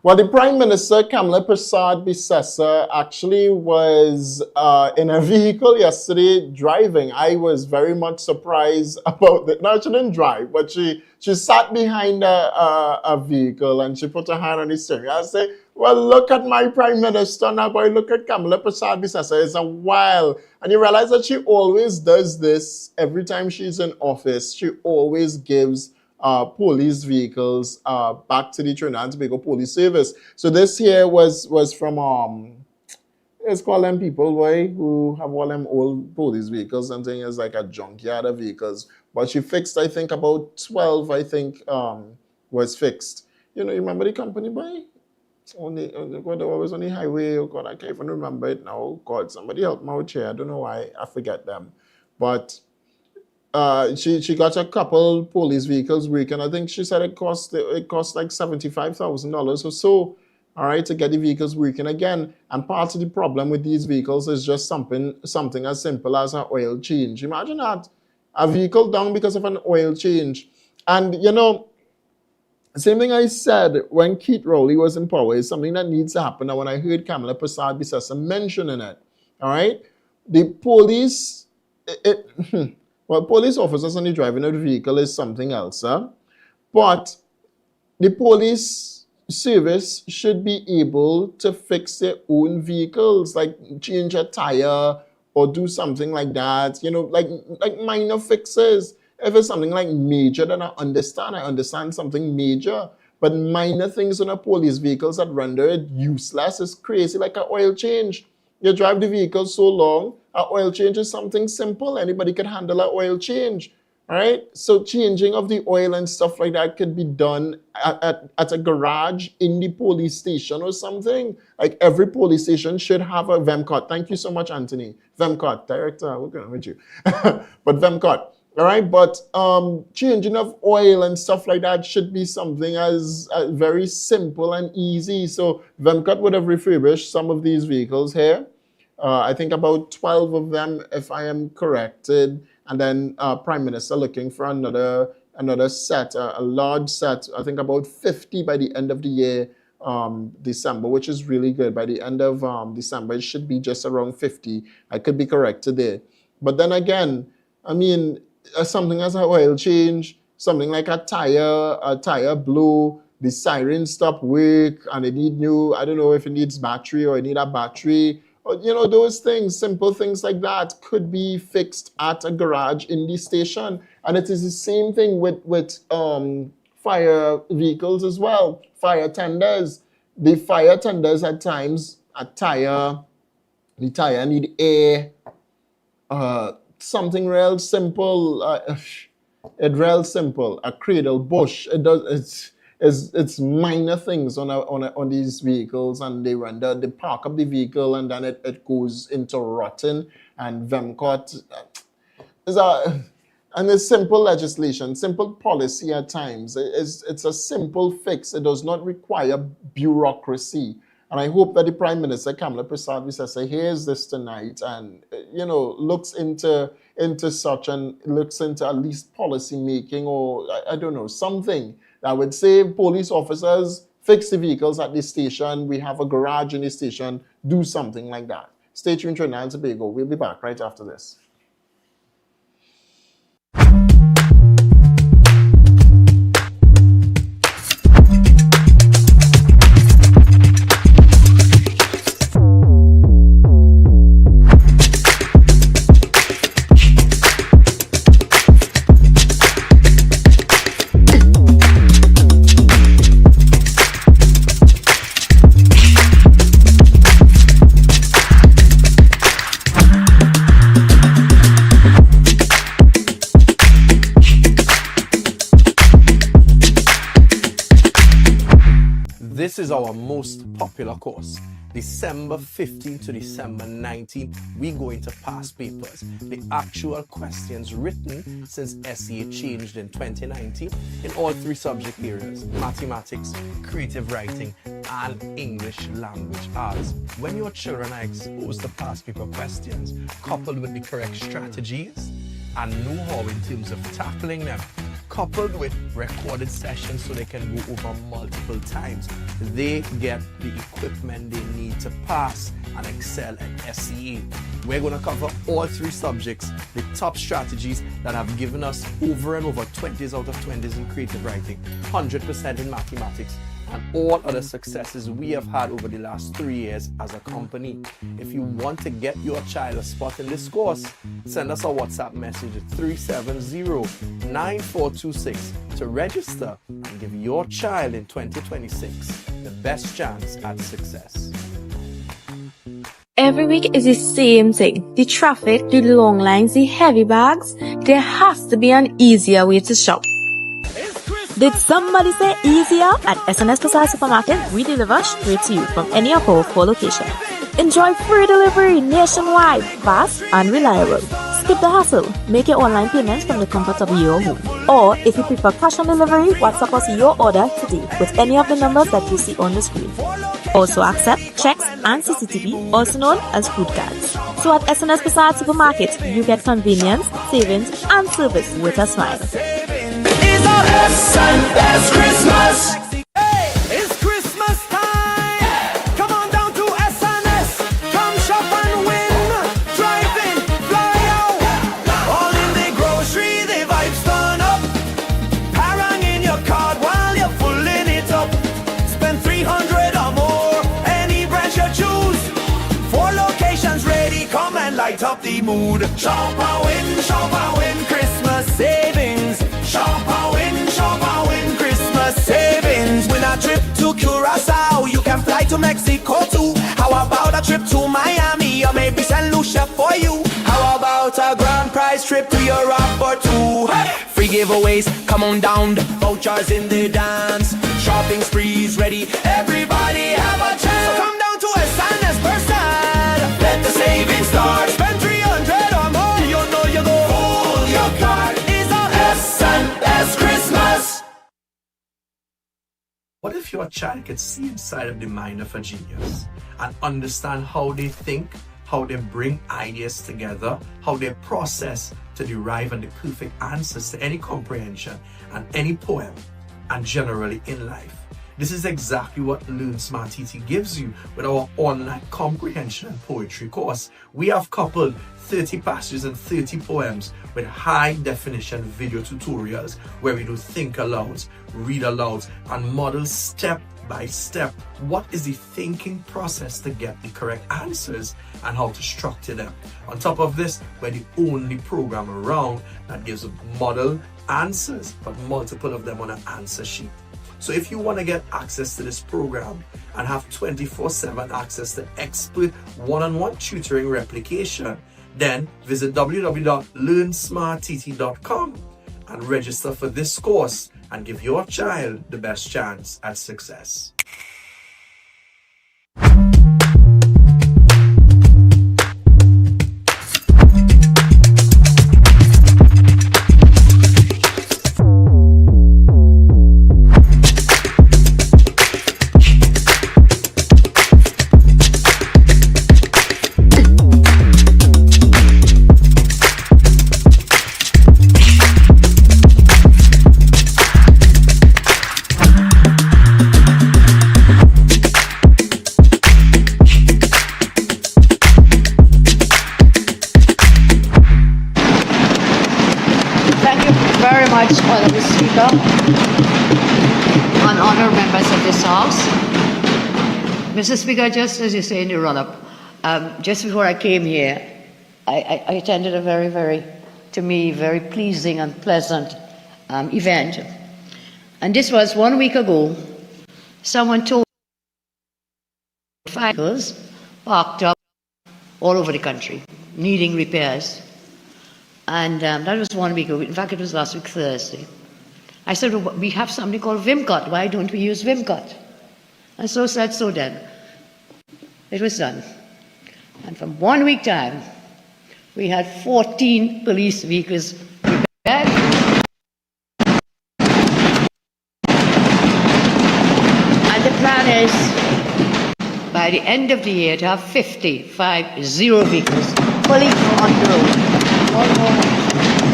Speaker 2: Well, the Prime Minister, Kamala Prasad Bisesa, actually was in a vehicle yesterday driving. I was very much surprised about that. No, she didn't drive, but she sat behind a vehicle and she put her hand on the steering. I said, well, look at my Prime Minister now, boy. Look at Kamala Prasad Bisesa. It's a while. And you realize that she always does this every time she's in office. She always gives police vehicles back to the Trinidad and Tobago Police Service. So this here was from let's call them people, boy, who have all them old police vehicles and things like a junkyard of vehicles. But she fixed, I think, about 12, I think, was fixed. You know, you remember the company, boy? God, I was on the highway. Oh God, I can't even remember it now. God, somebody help me out here. I don't know why I forget them. But she got a couple police vehicles working. I think she said it cost like $75,000 or so, all right, to get the vehicles working again. And part of the problem with these vehicles is just something as simple as an oil change. Imagine that, a vehicle down because of an oil change. And you know, same thing I said when Keith Rowley was in power is something that needs to happen. Now, when I heard Kamala Prasad Bisesa mentioning it, all right, the police, well, police officers only driving a vehicle is something else, but the police service should be able to fix their own vehicles, like change a tire or do something like that, you know, like minor fixes. If it's something like major, then I understand something major. But minor things on a police vehicles that render it useless is crazy, like an oil change. You drive the vehicle so long, an oil change is something simple. Anybody can handle an oil change, all right? So changing of the oil and stuff like that could be done at a garage in the police station or something. Like every police station should have a VEMCOT. Thank you so much, Anthony. VEMCOT, director, we're going with you. But VEMCOT. All right, but changing of oil and stuff like that should be something as very simple and easy. So VEMCOT would have refurbished some of these vehicles here. I think about 12 of them, if I am corrected. And then Prime Minister looking for another set, a large set, I think about 50 by the end of the year, December, which is really good. By the end of December, it should be just around 50. I could be corrected there. But then again, I mean, something as an oil change, something like a tire blow, the siren stop work, and it need new, I don't know if it needs battery or it need a battery, or, you know, those things, simple things like that could be fixed at a garage in the station. And it is the same thing with fire vehicles as well, fire tenders. The fire tenders at times, the tire need air, something real simple, real simple, a cradle bush. It's minor things on these vehicles, and they park up the vehicle, and then it goes into rotten. And VEMCOT and it's simple legislation, simple policy at times. It's a simple fix. It does not require bureaucracy. And I hope that the Prime Minister, Kamala Prasad Bisesa, hears this tonight and, you know, looks into such and looks into at least policy making, or, I don't know, something that would save police officers, fix the vehicles at the station, we have a garage in the station, do something like that. Stay tuned, Trinidad and Tobago. We'll be back right after this.
Speaker 3: This is our most popular course. December 15 to December 19, we're going to pass papers. The actual questions written since SEA changed in 2019 in all three subject areas: mathematics, creative writing, and English language arts. When your children are exposed to past paper questions, coupled with the correct strategies and know-how in terms of tackling them, coupled with recorded sessions so they can go over multiple times. They get the equipment they need to pass and excel at SCA. We're going to cover all three subjects, the top strategies that have given us over and over 20s out of 20s in creative writing, 100% in mathematics, and all other successes we have had over the last 3 years as a company. If you want to get your child a spot in this course, send us a WhatsApp message at 370-9426 to register and give your child in 2026 the best chance at success.
Speaker 6: Every week is the same thing. The traffic, the long lines, the heavy bags. There has to be an easier way to shop. Did somebody say easier? At SNS Bazaar Supermarket, we deliver straight to you from any of our 4 locations. Enjoy free delivery nationwide, fast and reliable. Skip the hassle. Make your online payments from the comfort of your home. Or if you prefer cash on delivery, WhatsApp us your order today with any of the numbers that you see on the screen. Also accept checks and CCTV, also known as food cards. So at SNS Bazaar Supermarket, you get convenience, savings and service with a smile.
Speaker 1: S&S Christmas. Hey, it's Christmas time. Come on down to S&S. Come shop and win. Drive in, fly out. All in the grocery, the vibes turn up. Parang in your card while you're pulling it up. Spend 300 or more, any branch you choose. 4 locations ready, come and light up the mood. Shop and win Christmas savings. Shop and win Christmas savings. Win a trip to Curacao, you can fly to Mexico too. How about a trip to Miami or maybe St. Lucia for you? How about a grand prize trip to Europe or 2? Hey! Free giveaways, come on down, vouchers in the dance. Shopping sprees ready, everybody have a chance. So come down to S&S Versad, let the savings start. Spend 300 or more, you know you go full your card. Is a S&S Christmas.
Speaker 3: What if your child could see inside of the mind of a genius and understand how they think, how they bring ideas together, how they process to derive the perfect answers to any comprehension and any poem, and generally in life? This is exactly what Learn Smart TT gives you with our online comprehension and poetry course. We have coupled 30 passages and 30 poems with high definition video tutorials where we do think aloud, read aloud, and model step by step what is the thinking process to get the correct answers and how to structure them. On top of this, we're the only program around that gives model answers, but multiple of them on an answer sheet. So if you want to get access to this program and have 24/7 access to expert one-on-one tutoring replication, then visit www.learnsmarttt.com and register for this course and give your child the best chance at success.
Speaker 7: Honorable Speaker, and honored members of this House. Mr. Speaker, just as you say in the run-up, just before I came here, I attended a very, to me, very pleasing and pleasant event. And this was 1 week ago. Someone told me vehicles parked up all over the country, needing repairs. And that was 1 week ago. In fact, it was last week, Thursday. I said, well, we have something called Vimcut. Why don't we use Vimcut? And so said, so then. It was done. And from 1 week time, we had 14 police vehicles repaired. And the plan is, by the end of the year, to have 50 vehicles fully on the road.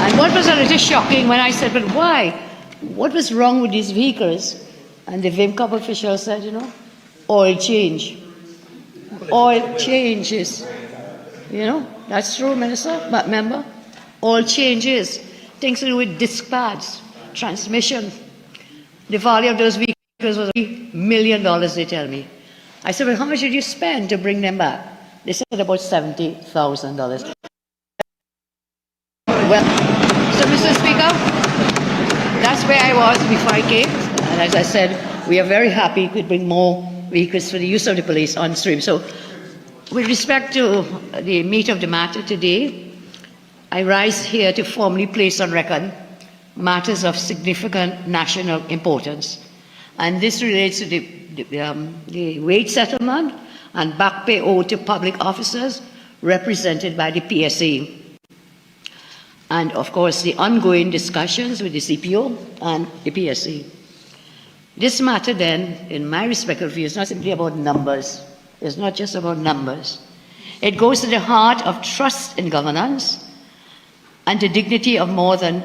Speaker 7: And what was a little shocking when I said, but why? What was wrong with these vehicles? And the VIMCOP official said, you know, oil change. Oil changes. You know, that's true, Minister, but remember, oil changes. Things to do with disc pads, transmission. The value of those vehicles was $3 million, they tell me. I said, well, how much did you spend to bring them back? They said about $70,000. Well, so Mr. Speaker, that's where I was before I came. And as I said, we are very happy to bring more vehicles for the use of the police on stream. So with respect to the meat of the matter today, I rise here to formally place on record matters of significant national importance. And this relates to the wage settlement and back pay owed to public officers represented by the PSA. And of course, the ongoing discussions with the CPO and the PSA. This matter then, in my respectful view, is not simply about numbers. It's not just about numbers. It goes to the heart of trust in governance and the dignity of more than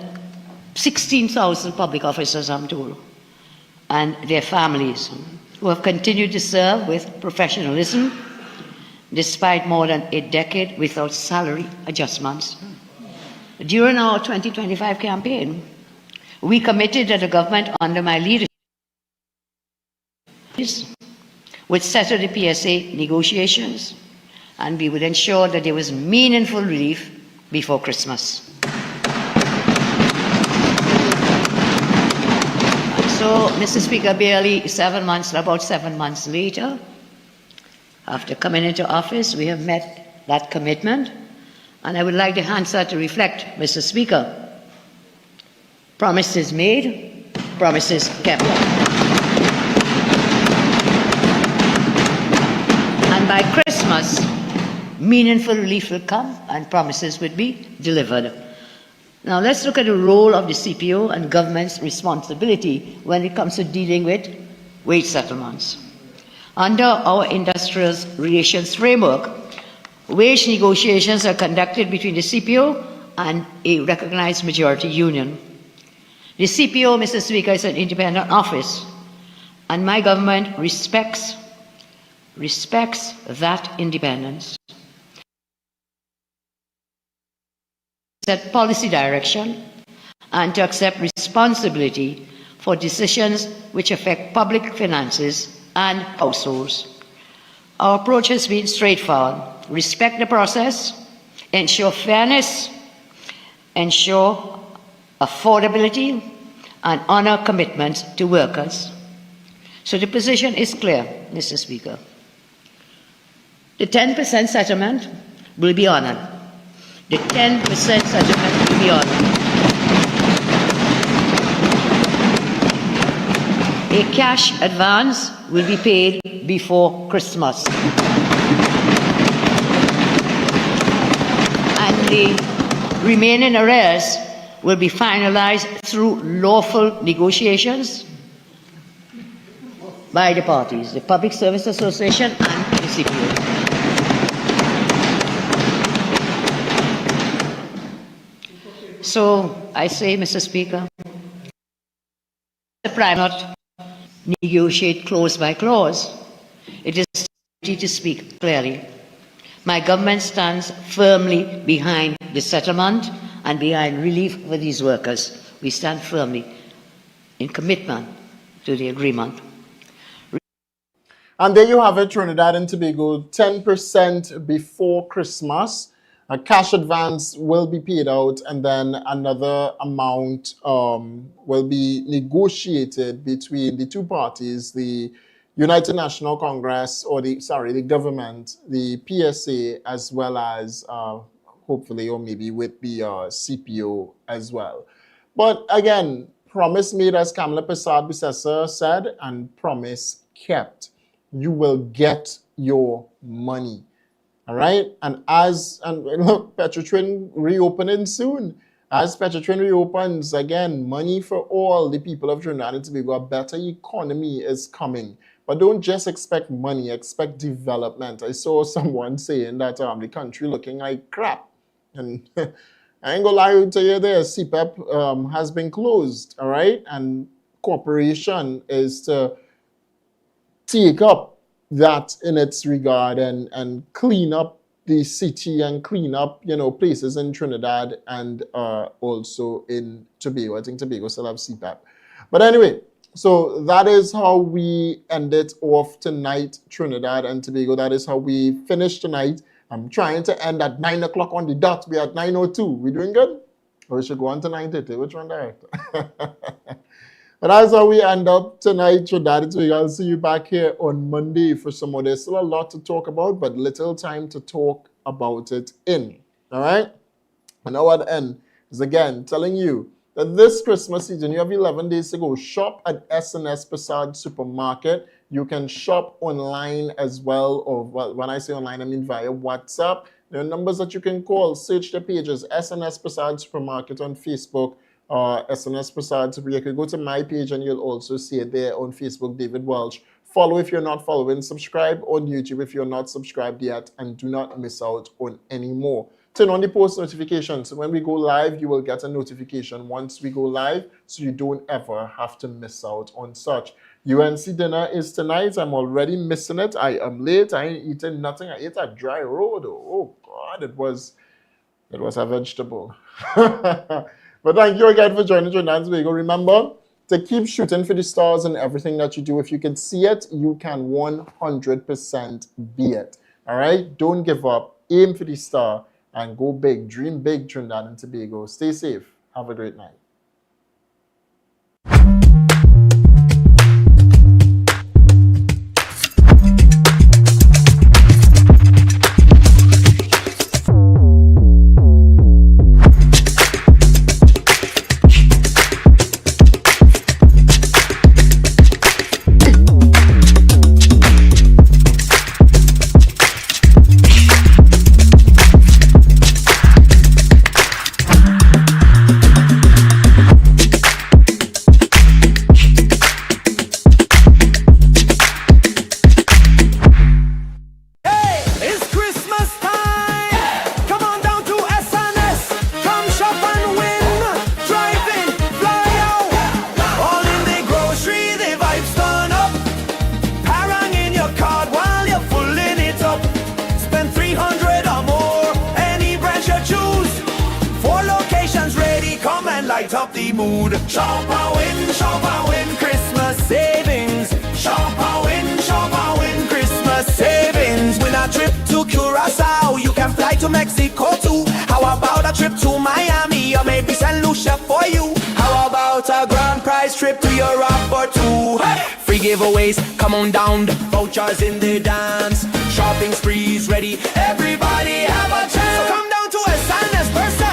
Speaker 7: 16,000 public officers, I'm told, and their families, who have continued to serve with professionalism despite more than a decade without salary adjustments. During our 2025 campaign, we committed that the government under my leadership would settle the PSA negotiations, and we would ensure that there was meaningful relief before Christmas. So, Mr. Speaker, barely about 7 months later, after coming into office, we have met that commitment, and I would like the answer to reflect, Mr. Speaker, promises made, promises kept. And by Christmas, meaningful relief will come and promises will be delivered. Now let's look at the role of the CPO and government's responsibility when it comes to dealing with wage settlements. Under our industrial relations framework, wage negotiations are conducted between the CPO and a recognized majority union. The CPO, Mr. Speaker, is an independent office, and my government respects that independence. Set policy direction and to accept responsibility for decisions which affect public finances and households. Our approach has been straightforward: respect the process, ensure fairness, ensure affordability, and honor commitments to workers. So the position is clear, Mr. Speaker. The 10% settlement will be honored. The 10% settlement will be honored. A cash advance will be paid before Christmas. And the remaining arrears will be finalized through lawful negotiations by the parties, the Public Service Association and the CPO. So I say, Mr. Speaker, the Prime not negotiate clause by clause. It is duty to speak clearly. My government stands firmly behind the settlement and behind relief for these workers. We stand firmly in commitment to the agreement.
Speaker 2: And there you have it, Trinidad and Tobago, 10% before Christmas. A cash advance will be paid out, and then another amount will be negotiated between the two parties, the United National Congress, or the government, the PSA, as well as hopefully, or maybe with the CPO as well. But again, promise made, as Kamala Persad-Bissessar said, and promise kept. You will get your money. All right, and look, Petrotrin reopening soon. As Petrotrin reopens, again, money for all the people of Trinidad and Tobago. A better economy is coming. But don't just expect money, expect development. I saw someone saying that the country looking like crap. And I ain't gonna lie to you there, CPEP has been closed, all right? And corporation is to take up that in its regard and clean up the city and clean up, places in Trinidad and also in Tobago. I think Tobago still have CPAP. But anyway, so that is how we end it off tonight, Trinidad and Tobago. That is how we finish tonight. I'm trying to end at 9 o'clock on the dot. We're at 9:02. We doing good? Or we should go on to 9:30? Which one, director? But that's how we end up tonight, Trinidad and Tobago. I'll see you back here on Monday for some more. There's still a lot to talk about, but little time to talk about it in. All right? And now at the end is again telling you that this Christmas season, you have 11 days to go. Shop at S&S Prasad Supermarket. You can shop online as well, or when I say online, I mean via WhatsApp. There are numbers that you can call. Search the pages, S&S Prasad Supermarket on Facebook, S&S Prasad. You can go to my page and you'll also see it there on Facebook, David Welch. Follow if you're not following. Subscribe on YouTube if you're not subscribed yet, and do not miss out on any more. Turn on the post notifications. So when we go live, you will get a notification once we go live, so you don't ever have to miss out on such. UNC dinner is tonight. I'm already missing it. I am late. I ain't eaten nothing. I ate a dry road. Oh God, it was a vegetable. But thank you again for joining Trinidad and Tobago. Remember to keep shooting for the stars in everything that you do. If you can see it, you can 100% be it. All right? Don't give up. Aim for the star and go big. Dream big, Trinidad and Tobago. Stay safe. Have a great night.
Speaker 1: Up the mood. Shop and win Christmas savings. Shop and win Christmas savings. Win a trip to Curacao, you can fly to Mexico too. How about a trip to Miami or maybe St. Lucia for you? How about a grand prize trip to Europe or two? Hey! Free giveaways, come on down, vouchers in the dance. Shopping sprees ready, everybody have a chance. So come down to S&S Prasad.